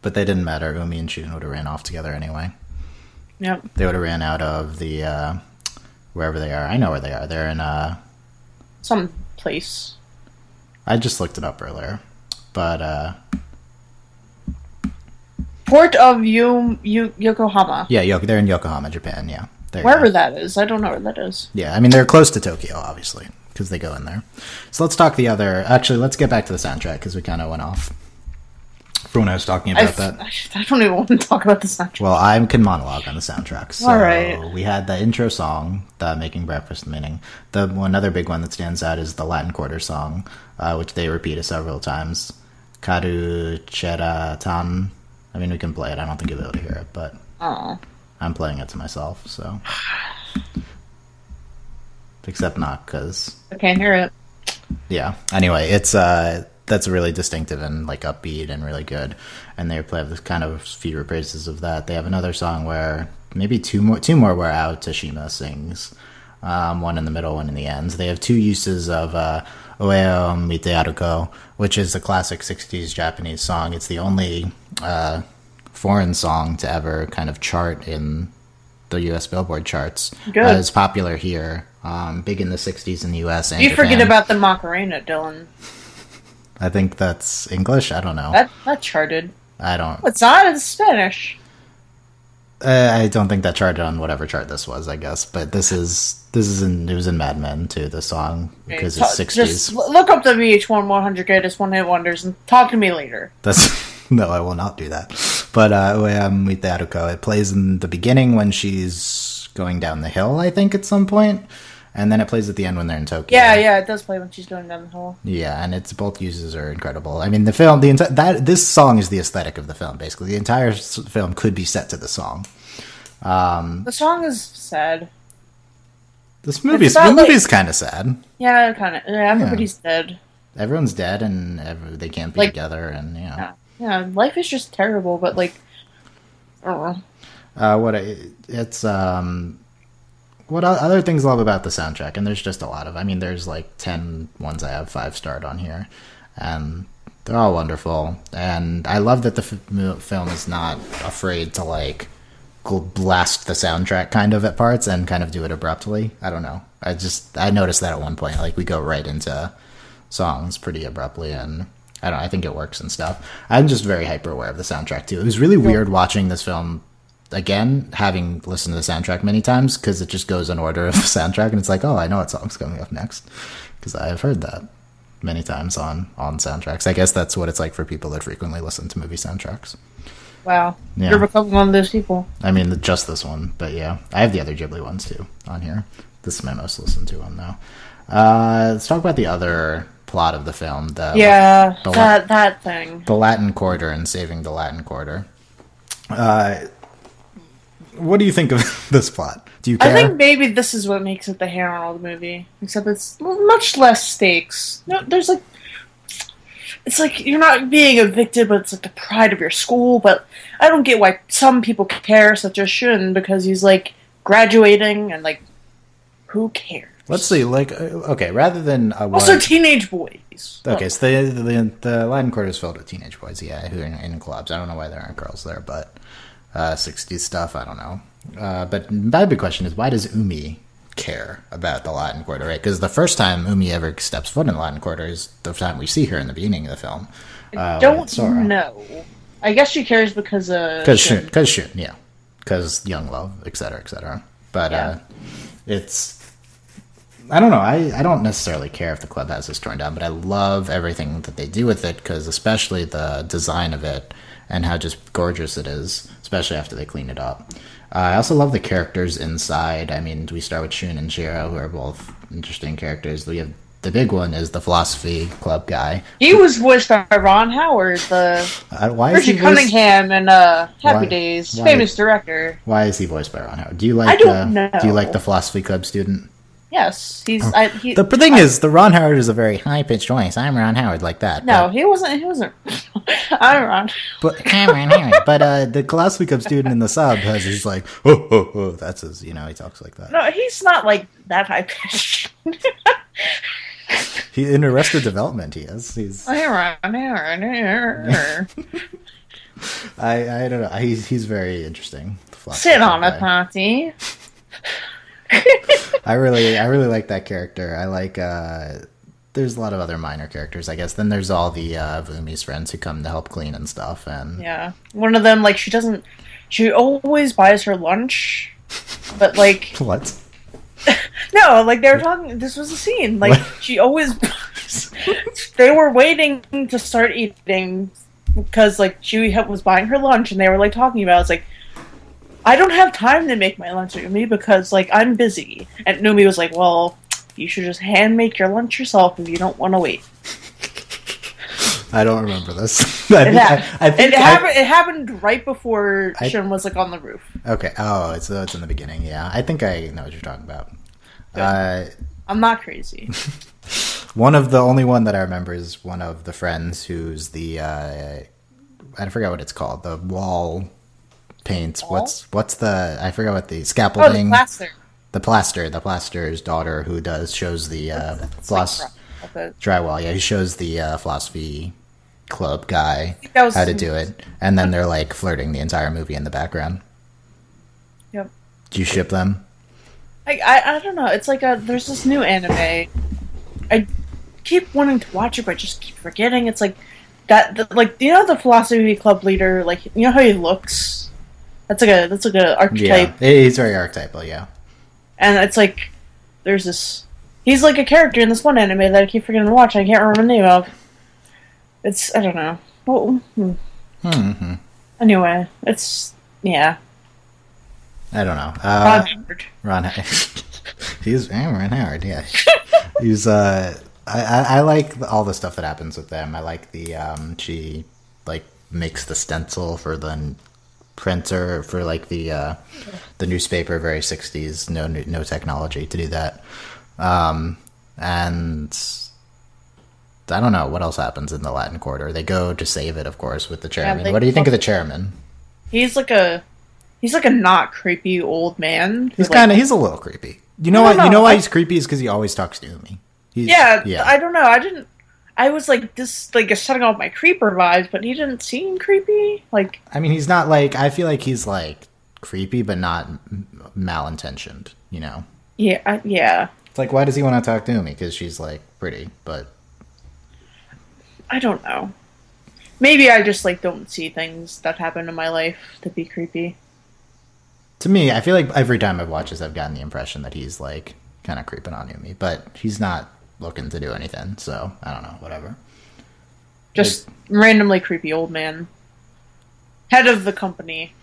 But they didn't matter. Umi and Shootin would have ran off together anyway. Yep. They would have ran out of the, wherever they are. I know where they are. They're in, some place. I just looked it up earlier. But, Port of Yokohama. Yeah, they're in Yokohama, Japan, yeah. Wherever that is. I don't know where that is. Yeah, I mean, they're close to Tokyo, obviously, because they go in there. So let's talk Actually, let's get back to the soundtrack, because we kind of went off from when I was talking about that. I don't even want to talk about the soundtrack. Well, I can monologue on the soundtrack. So all right. We had the intro song, the Making Breakfast in the Meaning. One other big one that stands out is the Latin Quarter song, which they repeated several times. Karu Chera Tan. I mean, we can play it. I don't think you'll be able to hear it, but I'm playing it to myself, so. Except not, because... I can't hear it. Yeah. Anyway, it's that's really distinctive and like upbeat and really good. And they play this kind of few reprises of that. They have another song where maybe two more where Ao Tashima sings. One in the middle, one in the ends. They have two uses of Oeo Mite Aruko, which is a classic 60s Japanese song. It's the only foreign song to ever kind of chart in the U.S. Billboard charts. Good. It's popular here, big in the 60s in the U.S. and you Japan. Forget about the Macarena, Dylan. I think that's English. I don't know. That charted. I don't. It's not. It's Spanish. I don't think that charted on whatever chart this was, I guess. But it was in Mad Men too, the song, because it's 60s. Just look up the VH1 100 Greatest One Hit Wonders and talk to me later. No, I will not do that. But Mite Aruko, it plays in the beginning when she's going down the hill, I think, at some point. And then it plays at the end when they're in Tokyo. Yeah, it does play when she's going down the hill. Yeah, and it's both uses are incredible. I mean, the film, this song is the aesthetic of the film. Basically, the entire film could be set to the song. The song is sad. The movie's kind of sad. Yeah, kind of. Yeah, everybody's dead. Everyone's dead, and they can't be together, and yeah, life is just terrible. But like, I don't know. What other things I love about the soundtrack, and there's just a lot of. I mean, there's like 10 ones I have 5-starred on here, and they're all wonderful. And I love that the film is not afraid to like blast the soundtrack kind of at parts and kind of do it abruptly. I don't know. I noticed that at one point, like we go right into songs pretty abruptly, and I don't know, I think it works and stuff. I'm just very hyper aware of the soundtrack too. It was really weird watching this film again, having listened to the soundtrack many times, because it just goes in order of the soundtrack, and it's like, oh, I know what song's coming up next, because I have heard that many times on soundtracks. I guess that's what it's like for people that frequently listen to movie soundtracks. Wow. Yeah. You're becoming one of those people. I mean, just this one, but yeah. I have the other Ghibli ones, too, on here. This is my most listened to one, though. Let's talk about the other plot of the film. That thing. The Latin Quarter and saving the Latin Quarter. What do you think of this plot? Do you care? I think maybe this is what makes it the hair on all the movie. Except it's much less stakes. No, there's like... It's like you're not being evicted, but it's like the pride of your school. But I don't get why some people care, such as Shun, because he's like graduating and like, who cares? Let's see, like, okay, rather than also teenage boys. Okay, so the Latin Quarter is filled with teenage boys, yeah, who are in clubs. I don't know why there aren't girls there, but 60s stuff, I don't know. But the big question is, why does Umi care about the Latin Quarter, right? Because the first time Umi ever steps foot in the Latin Quarter is the time we see her in the beginning of the film. I don't know. I guess she cares because Shun, yeah. Because young love, etc., etc. But it's... I don't know. I don't necessarily care if the clubhouse is torn down, but I love everything that they do with it, because especially the design of it and how just gorgeous it is, especially after they clean it up. I also love the characters inside. I mean, we start with Shun and Shiro, who are both interesting characters. We have the big one is the philosophy club guy. He was voiced by Ron Howard, the Richard Cunningham and Happy Days famous director. Why is he voiced by Ron Howard? Do you like? I don't know. Do you like the philosophy club student? Yes, the thing is, the Ron Howard is a very high pitched voice. I'm Ron Howard, like that. No, he wasn't. I'm Ron. But I'm Ron Howard. But the Class Week Up student in the sub has his like, oh, that's his. He talks like that. No, he's not like that high pitched. He in Arrested Development. He is. He's. I don't know. He's very interesting. Sit on a party. I really like that character. I like there's a lot of other minor characters, I guess. Then there's all the Vumi's friends who come to help clean and stuff, and yeah. One of them, like, she always buys her lunch, but like what? No, like they were talking, this was a scene. Like what? She always they were waiting to start eating because like she was buying her lunch and they were like talking about it's like I don't have time to make my lunch, Numi, because, like, I'm busy. And Numi was like, well, you should just hand make your lunch yourself if you don't want to wait. I don't remember this. It happened right before Shun was, like, on the roof. Okay. Oh, it's in the beginning, yeah. I think I know what you're talking about. I'm not crazy. The only one that I remember is one of the friends who's the, I forgot what it's called, the wall... paints. What's the? I forgot what the scaffolding. Oh, the plaster. The plaster's daughter who shows the drywall. Yeah, he shows the philosophy club guy how to do it, and then they're like flirting the entire movie in the background. Yep. Do you ship them? I don't know. It's like there's this new anime. I keep wanting to watch it, but I just keep forgetting. It's like that. The philosophy club leader. Like, you know how he looks. That's like a archetype. Yeah, he's very archetypal, yeah. And it's like, there's this... He's like a character in this one anime that I keep forgetting to watch. I can't remember the name of. It's... I don't know. Mm-hmm. Anyway, it's... Yeah. I don't know. Ron Howard. Ron Howard. Ron Howard, yeah. He's... I like all the stuff that happens with them. I like the... she, like, makes the stencil for the... printer for like the newspaper, very 60s, no technology to do that, and I don't know what else happens in the Latin Quarter. They go to save it, of course, with the chairman. What do you think of the chairman? He's like a not creepy old man. He's a little creepy. You know why he's creepy is because he always talks to me. Yeah, I don't know. I was like, this, like, setting off my creeper vibes, but he didn't seem creepy. Like, I mean, he's not like, I feel like he's like creepy, but not malintentioned. Yeah, yeah. It's like, why does he want to talk to me? Because she's like pretty, but I don't know. Maybe I just like don't see things that happen in my life to be creepy. To me, I feel like every time I've watched this, I've gotten the impression that he's like kind of creeping on me, but he's not looking to do anything, so I don't know, whatever. Just randomly creepy old man. Head of the company.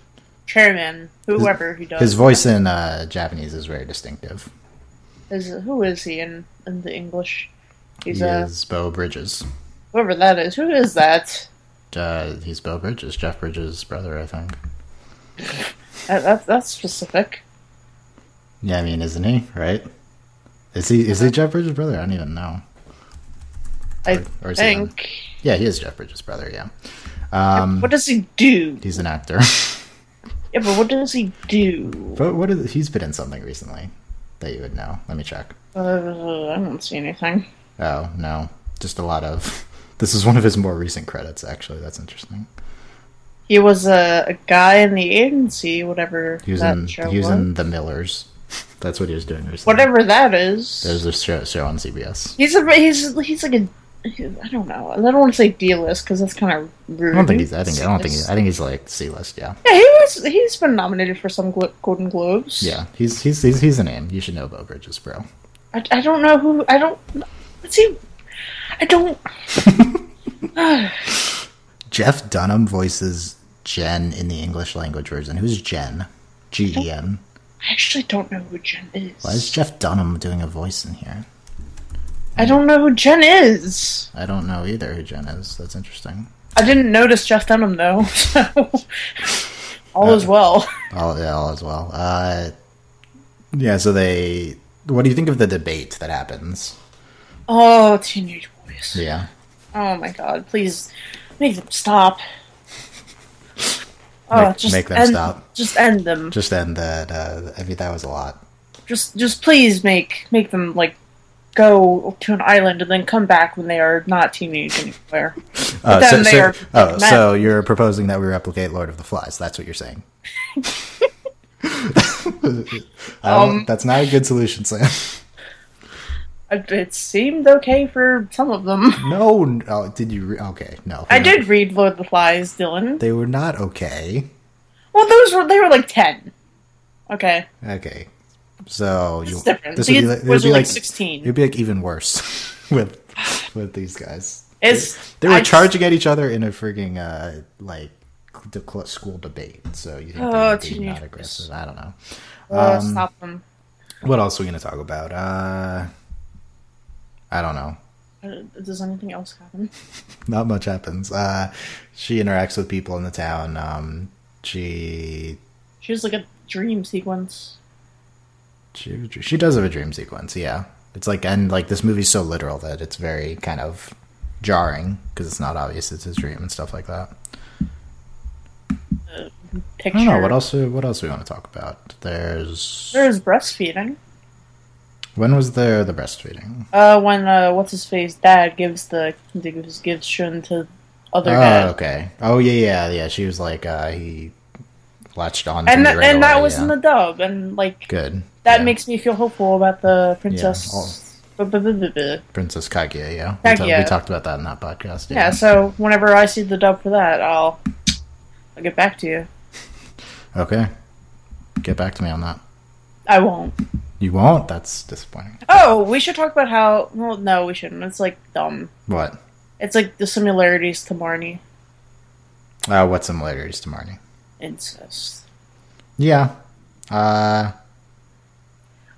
Chairman. Whoever he does. His voice in Japanese is very distinctive. Who is he in the English? He is Beau Bridges. Whoever that is. Who is that? He's Beau Bridges. Jeff Bridges' brother, I think. That's specific. Yeah, I mean, isn't he? Right? Is he Jeff Bridges' brother? I don't even know. I think. Yeah, he is Jeff Bridges' brother, yeah. What does he do? He's an actor. Yeah, but what does he do? But he's been in something recently that you would know. Let me check. I don't see anything. Oh, no. Just a lot of... This is one of his more recent credits, actually. That's interesting. He was a guy in the agency, whatever he was in The Millers. That's what he was doing recently. Whatever that is. There's a show on CBS. He's like a... I don't know. I don't want to say D-list because that's kind of rude. I think he's like C-list. Yeah. Yeah, he's been nominated for some Golden Globes. Yeah, he's a name. You should know Beau Bridges, bro. I don't know who. I don't. Let's see. I don't. Jeff Dunham voices Jen in the English language version. Who's Jen? Gen. I actually don't know who Jen is. Why is Jeff Dunham doing a voice in here? I don't know who Jen is. I don't know either who Jen is. That's interesting. I didn't notice Jeff Dunham, though. So all is well. All is well. Yeah, so they What do you think of the debate that happens? Oh, teenage boys. Yeah. Oh my god, please make them stop. Make them stop. Just end them. Just end that. I mean, that was a lot. Just please make them like go to an island and then come back when they are not teenage anymore. So you're proposing that we replicate Lord of the Flies? That's what you're saying? That's not a good solution, Sam. It seemed okay for some of them. No, did you? Okay, no. I did read Lord of the Flies, Dylan. They were not okay. Well, they were like 10. Okay. Okay. So it's different. This would be like 16. It'd be like even worse with these guys. They were charging at each other in a freaking school debate. So you think they're being not aggressive? I don't know. Stop them. What else are we going to talk about? I don't know. Does anything else happen? Not much happens. She interacts with people in the town. She has like a dream sequence. She does have a dream sequence, yeah. It's like, and like this movie's so literal that it's very kind of jarring because it's not obvious it's his dream and stuff like that. Picture. I don't know what else we want to talk about. There's breastfeeding. When was there the breastfeeding? When what's his face dad gives Shun to other dad. Okay. Oh yeah. She was like he latched on to and me right away, that was in the dub, and like good. That makes me feel hopeful about the princess. Princess Kaguya, yeah. Kaguya. We talked about that in that podcast. Yeah, so whenever I see the dub for that, I'll get back to you. Okay. Get back to me on that. I won't. You won't? That's disappointing. Oh, we should talk about how... Well, no, we shouldn't. It's, like, dumb. What? It's, like, the similarities to Marnie. What similarities to Marnie? Incest. Yeah.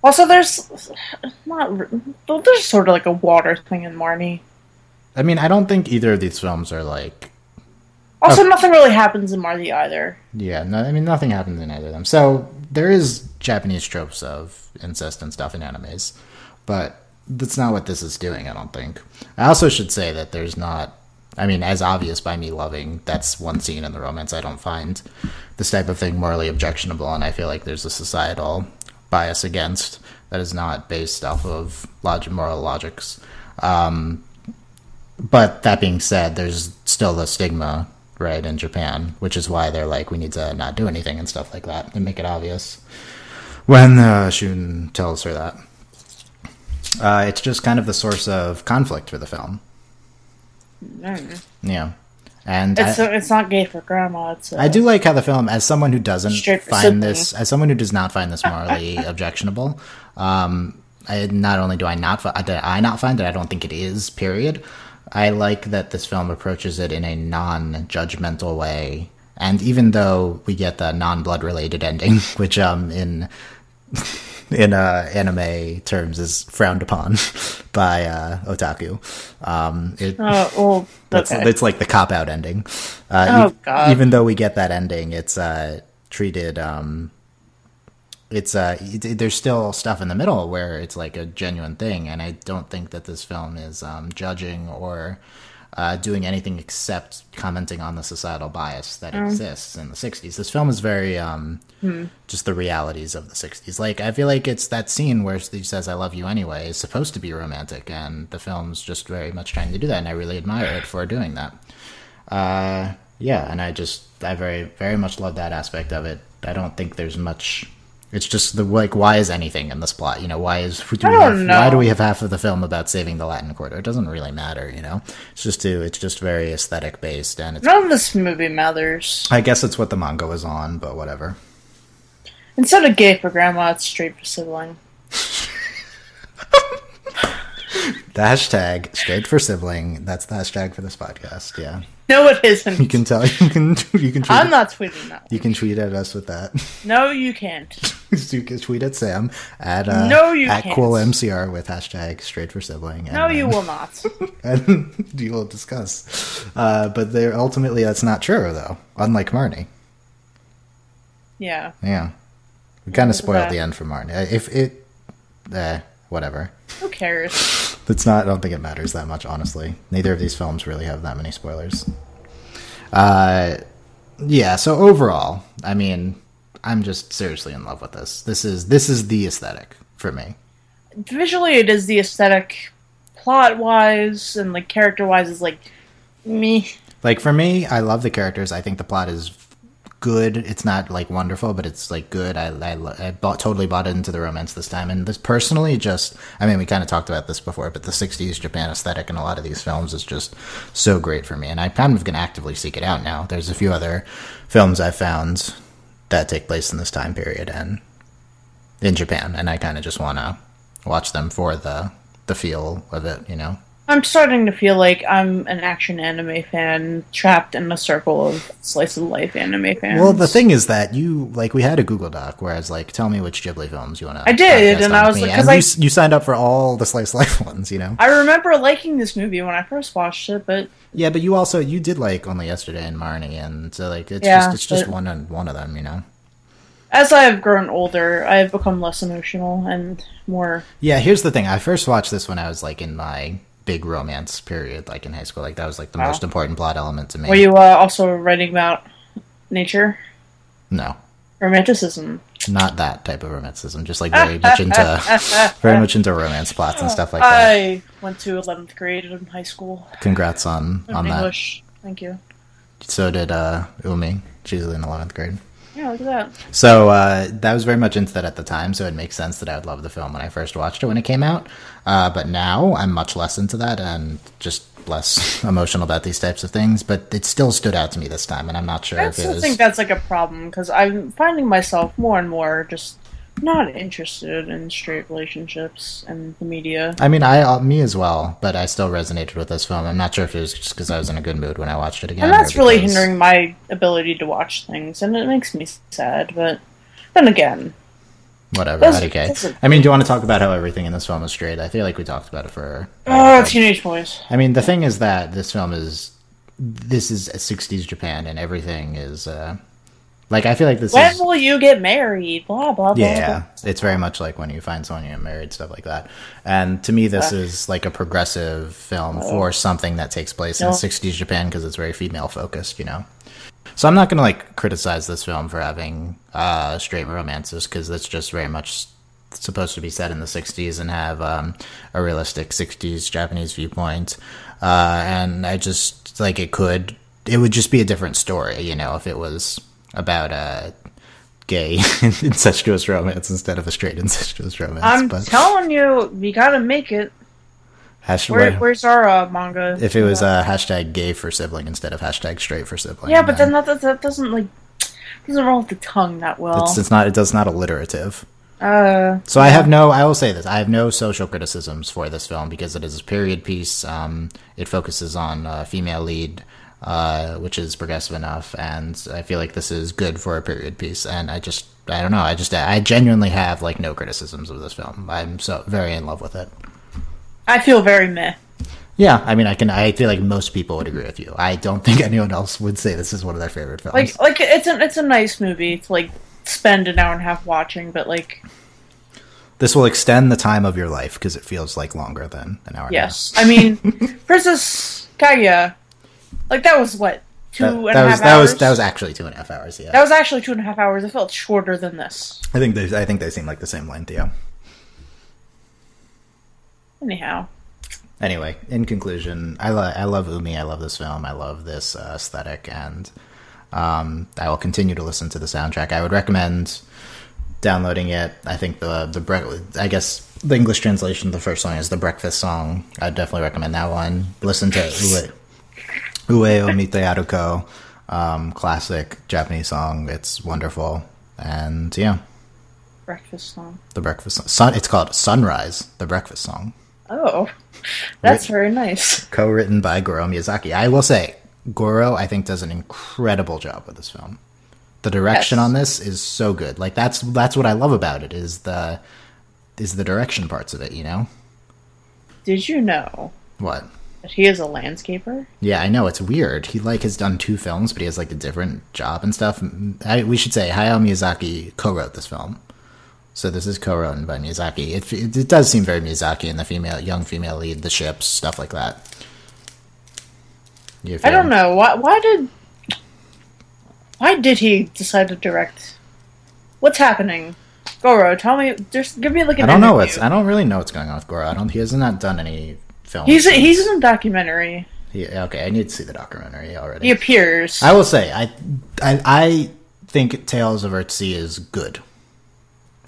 Also, there's sort of, like, a water thing in Marnie. I mean, I don't think either of these films are, like... Also, nothing really happens in Marnie either. Yeah, nothing happens in either of them. So, there is Japanese tropes of incest and stuff in animes, but that's not what this is doing, I don't think. I also should say that there's not... I mean, as obvious by me loving that's one scene in the romance, I don't find this type of thing morally objectionable, and I feel like there's a societal bias against that is not based off of moral logics. But that being said, there's still the stigma, right, in Japan, which is why they're like, we need to not do anything and stuff like that and make it obvious. When Shootin tells her that. It's just kind of the source of conflict for the film. Yeah. And it's not gay for grandma. I do like how the film, as someone who does not find this morally objectionable, not only do I not find it, I don't think it is, period. I like that this film approaches it in a non-judgmental way. And even though we get the non-blood related ending, which in anime terms is frowned upon by otaku, it's like the cop-out ending. God. Even though we get that ending, it's treated... there's still stuff in the middle where it's like a genuine thing, and I don't think that this film is judging or doing anything except commenting on the societal bias that exists in the 60s. This film is very just the realities of the 60s. Like, I feel like it's that scene where he says "I love you anyway" is supposed to be romantic, and the film's just very much trying to do that, and I really admire it for doing that. And I very, very much love that aspect of it. I don't think there's much... It's just why is anything in this plot? You know, why do we have half of the film about saving the Latin Quarter? It doesn't really matter, you know. It's just very aesthetic based, and none of this movie matters. I guess it's what the manga was on, but whatever. Instead of gay for grandma, it's straight for sibling. The hashtag straight for sibling. That's the hashtag for this podcast. Yeah. No, it isn't. You can tell. You can tweet. I'm not tweeting that. You can tweet at us with that. No, you can't. You can tweet at Sam at @QuillMCR with hashtag straight for sibling. No, you will not. And you will discuss. But ultimately that's not true though. Unlike Marnie. Yeah. Yeah. We kind of spoiled the end for Marnie. whatever. Who cares? It's not. I don't think it matters that much, honestly. Neither of these films really have that many spoilers. Yeah. So overall, I mean, I'm just seriously in love with this. This is the aesthetic for me. Visually, it is the aesthetic. Plot-wise and like character-wise, is like me. Like for me, I love the characters. I think the plot is good. It's not like wonderful, but it's like good. I totally bought into the romance this time, and this personally just, I mean, we kind of talked about this before, but the 60s Japan aesthetic in a lot of these films is just so great for me, and I kind of can actively seek it out now. There's a few other films I've found that take place in this time period and in Japan, and I kind of just want to watch them for the feel of it, you know? I'm starting to feel like I'm an action anime fan trapped in a circle of slice of life anime fans. Well, the thing is that we had a Google Doc where I was like, tell me which Ghibli films you want to. I did, and I was like, because you signed up for all the slice of life ones, you know. I remember liking this movie when I first watched it, but yeah, but you did like Only Yesterday and Marnie, and so like it's just one of them, you know. As I have grown older, I have become less emotional and more. Yeah, here's the thing. I first watched this when I was like in my big romance period, like in high school. Like that was like the most important plot element to me. Were you also writing about nature? No. Romanticism. Not that type of romanticism. Just like very much into romance plots and stuff like that. I went to 11th grade in high school. Congrats on English. that. Thank you. So did Umi. She's in 11th grade. Yeah, look at that. So that was very much into that at the time, so it makes sense that I would love the film when I first watched it when it came out. But now I'm much less into that and just less emotional about these types of things. But it still stood out to me this time, and I'm not sure if it was... I still think that's like a problem, because I'm finding myself more and more just not interested in straight relationships and the media. I mean, me as well, but I still resonated with this film. I'm not sure if it was just because I was in a good mood when I watched it again. And that's really hindering my ability to watch things, and it makes me sad, but then again... Whatever, okay. I mean, do you want to talk about how everything in this film is straight? I feel like we talked about it for... teenage boys. I mean, the thing is that this is 60s Japan, and everything is... Like, I feel like this When will you get married? Blah, blah, blah. Yeah, it's very much like when you find someone you get married, stuff like that. And to me, this is like a progressive film for something that takes place in 60s Japan because it's very female-focused, you know? So I'm not going to, like, criticize this film for having straight romances because it's just very much supposed to be set in the 60s and have a realistic 60s Japanese viewpoint. And I just, like, it would just be a different story, you know, if it was... about a gay incestuous romance instead of a straight incestuous romance. I'm telling you, we gotta make it. Where's our manga? If it was hashtag gay for sibling instead of hashtag straight for sibling. Yeah, but then that doesn't roll off the tongue that well. It does not alliterative. So I will say this, I have no social criticisms for this film because it is a period piece. It focuses on a female lead, which is progressive enough, and I feel like this is good for a period piece, and I don't know, I genuinely have like no criticisms of this film. I'm so very in love with it. I feel very meh. Yeah, I mean, I feel like most people would agree with you. I don't think anyone else would say this is one of their favorite films. Like it's a nice movie to like spend an hour and a half watching, but like this will extend the time of your life because it feels like longer than an hour and a half. Yes, I mean, Princess Kaguya. Like, that was, what, 2.5 hours? That was actually 2.5 hours, yeah. That was actually 2.5 hours. It felt shorter than this. I think they seem like the same length, yeah. Anyhow. Anyway, in conclusion, I love Umi, I love this film, I love this aesthetic, and I will continue to listen to the soundtrack. I would recommend downloading it. I think I guess the English translation of the first song is the breakfast song. I'd definitely recommend that one. Listen to Ue o Mite Aruko, classic Japanese song. It's wonderful. And yeah. Breakfast song. The breakfast song. It's called Sunrise, the breakfast song. Oh, that's very nice. Co-written by Goro Miyazaki. I will say, Goro, I think, does an incredible job with this film. The direction on this is so good. Like, that's what I love about it, is the direction parts of it, you know? Did you know? What? That he is a landscaper? Yeah, I know, it's weird. He has done 2 films, but he has like a different job and stuff. We should say Hayao Miyazaki co-wrote this film. So this is co-written by Miyazaki. It does seem very Miyazaki, and the young female lead, the ships, stuff like that. I don't know. Why did he decide to direct? What's happening? Goro, tell me. Just give me like an. I don't really know what's going on with Goro. He has not done any films. He's in a documentary. Okay, I need to see the documentary already. He appears. I will say, I think Tales of Earthsea is good.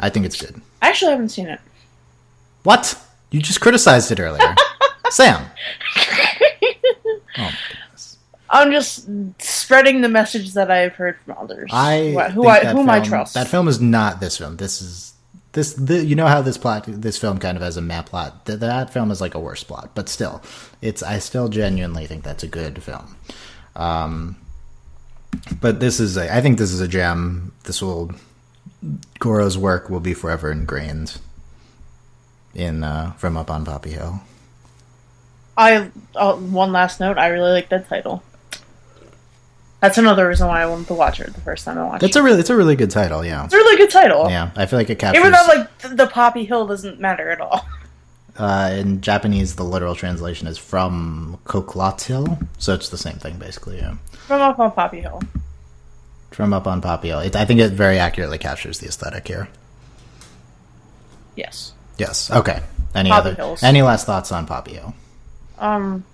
I think it's good. I actually haven't seen it. What? You just criticized it earlier. Sam. Oh my goodness. I'm just spreading the message that I've heard from others. Whom I trust. That film is not this film. You know how this film kind of has a map plot. That film is like a worse plot, but still, I still genuinely think that's a good film. But I think this is a gem. Goro's work will be forever ingrained in From Up on Poppy Hill. One last note, I really like that title. That's another reason why I wanted to watch it the first time I watched it. It's a really good title, yeah. It's a really good title. Yeah, I feel like it captures... Even though, the Poppy Hill doesn't matter at all. In Japanese, the literal translation is From Koklat Hill, so it's the same thing, basically, yeah. From Up on Poppy Hill. From Up on Poppy Hill. I think it very accurately captures the aesthetic here. Yes. Yes, okay. Any last thoughts on Poppy Hill? No.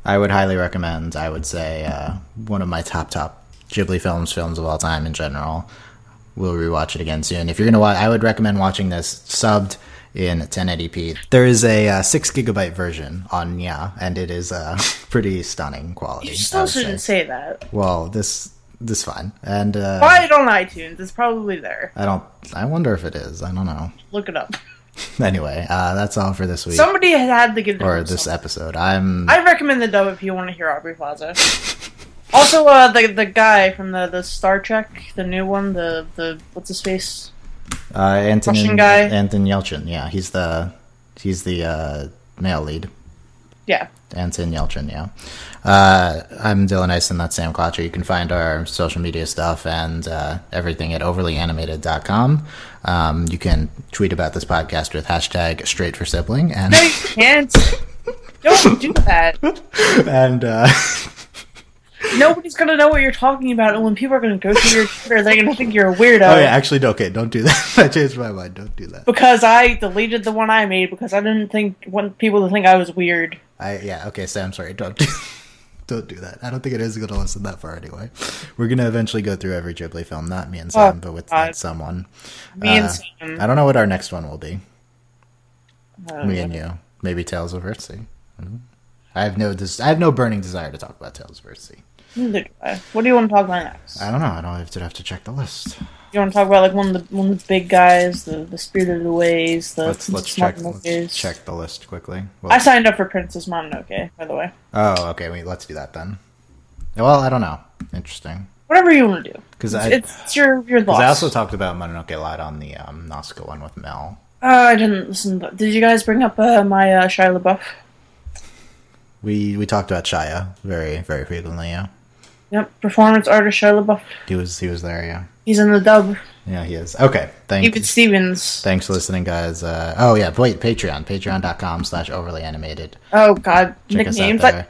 I would highly recommend, I would say, one of my top Ghibli films of all time in general. We'll rewatch it again soon. If you're going to watch, I would recommend watching this subbed in 1080p. There is a 6 gigabyte version on Nya, and it is pretty stunning quality. You still shouldn't say that. Well, this fine. And buy it on iTunes. It's probably there. I wonder if it is. I don't know. Look it up. Anyway, that's all for this week. Somebody had to give the this episode. I recommend the dub if you want to hear Aubrey Plaza. Also, the guy from the Star Trek, the new one, the what's his face? Russian guy, Anton Yelchin. Yeah, he's the male lead. Yeah, Anton Yelchin. Yeah. I'm Dylan Hysen. That's Sam Quattro. You can find our social media stuff and everything at overlyanimated.com. You can tweet about this podcast with hashtag straight for sibling. And no, you can't. Don't do that. And nobody's gonna know what you're talking about, and when people are gonna go through your Twitter, they're gonna think you're a weirdo. Oh yeah, actually, okay, don't do that. I changed my mind. Don't do that. Because I deleted the one I made because I didn't want people to think I was weird. Okay, Sam, sorry. Don't do that. I don't think it is going to listen that far anyway. We're going to eventually go through every Ghibli film, not me and Sam, but with someone. Me and Sam. I don't know what our next one will be. Me and you. Maybe Tales of Earthsea. I have no burning desire to talk about Tales of Earthsea. Neither do I. What do you want to talk about next? I don't know. I don't have to check the list. You want to talk about one of the big guys, the Spirit of the Ways, let's check the list quickly. I signed up for Princess Mononoke, by the way. Oh, okay. Let's do that then. Well, I don't know. Interesting. Whatever you want to do. Because it's your thoughts. I also talked about Mononoke a lot on the Nausicaa one with Mel. I didn't listen. Did you guys bring up my Shia LaBeouf? We talked about Shia very, very frequently, yeah. Yep, performance artist Shia LaBeouf. He was there, yeah. He's in the dub. Yeah, he is. Okay, David Stevens. Thanks for listening, guys. Patreon. Patreon.com/overlyanimated. Oh, God. Check us out there.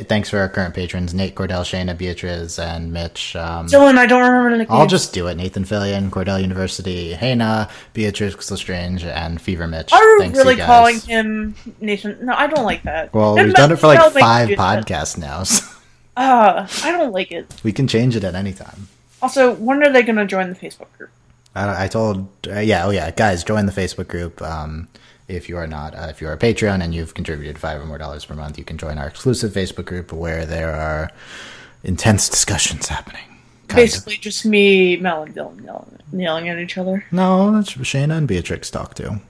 Thanks for our current patrons, Nate, Cordell, Shayna, Beatriz, and Mitch. Dylan, I don't remember the nicknames. I'll just do it. Nathan Fillion, Cordell University, Heyna, Beatriz Lestrange, and Fever Mitch. Are we really calling him Nathan? No, I don't like that. Well, we've done it for 5 podcasts now. So. I don't like it. We can change it at any time. Also, when are they going to join the Facebook group? I told, guys, join the Facebook group. If you are if you're a Patreon and you've contributed $5 or more per month, you can join our exclusive Facebook group where there are intense discussions happening. Basically, just me, Mel, and Dylan yelling at each other. No, that's Shayna and Beatrix talk too.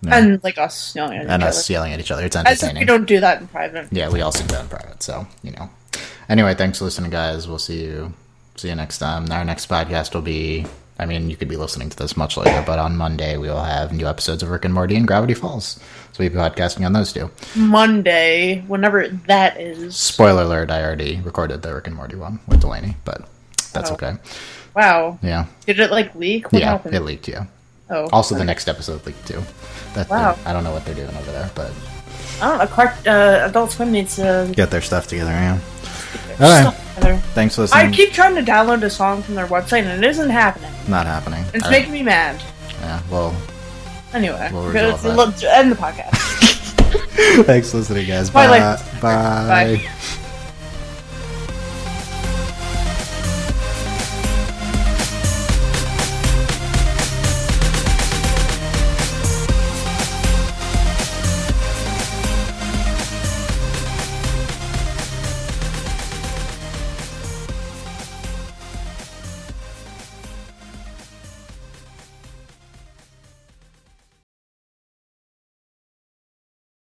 No. And us yelling at each other. And us yelling at each other. It's entertaining. We don't do that in private. Yeah, we also do that in private. So, Anyway, thanks for listening, guys. We'll see you next time. Our next podcast will be, you could be listening to this much later, but on Monday we will have new episodes of Rick and Morty and Gravity Falls. So we'll be podcasting on those two. Monday, whenever that is. Spoiler alert, I already recorded the Rick and Morty one with Delaney, but that's okay. Wow. Yeah. Did it like leak? What happened? It leaked. Yeah. Oh. Also, the next episode leaked too. Wow. I don't know what they're doing over there, but I don't know. Adult Swim needs to get their stuff together. Yeah. All right. Thanks for listening. I keep trying to download a song from their website, and it isn't happening. Not happening. It's making me mad. Yeah. Well. Anyway, we'll end the podcast. Thanks for listening, guys. Bye. Bye.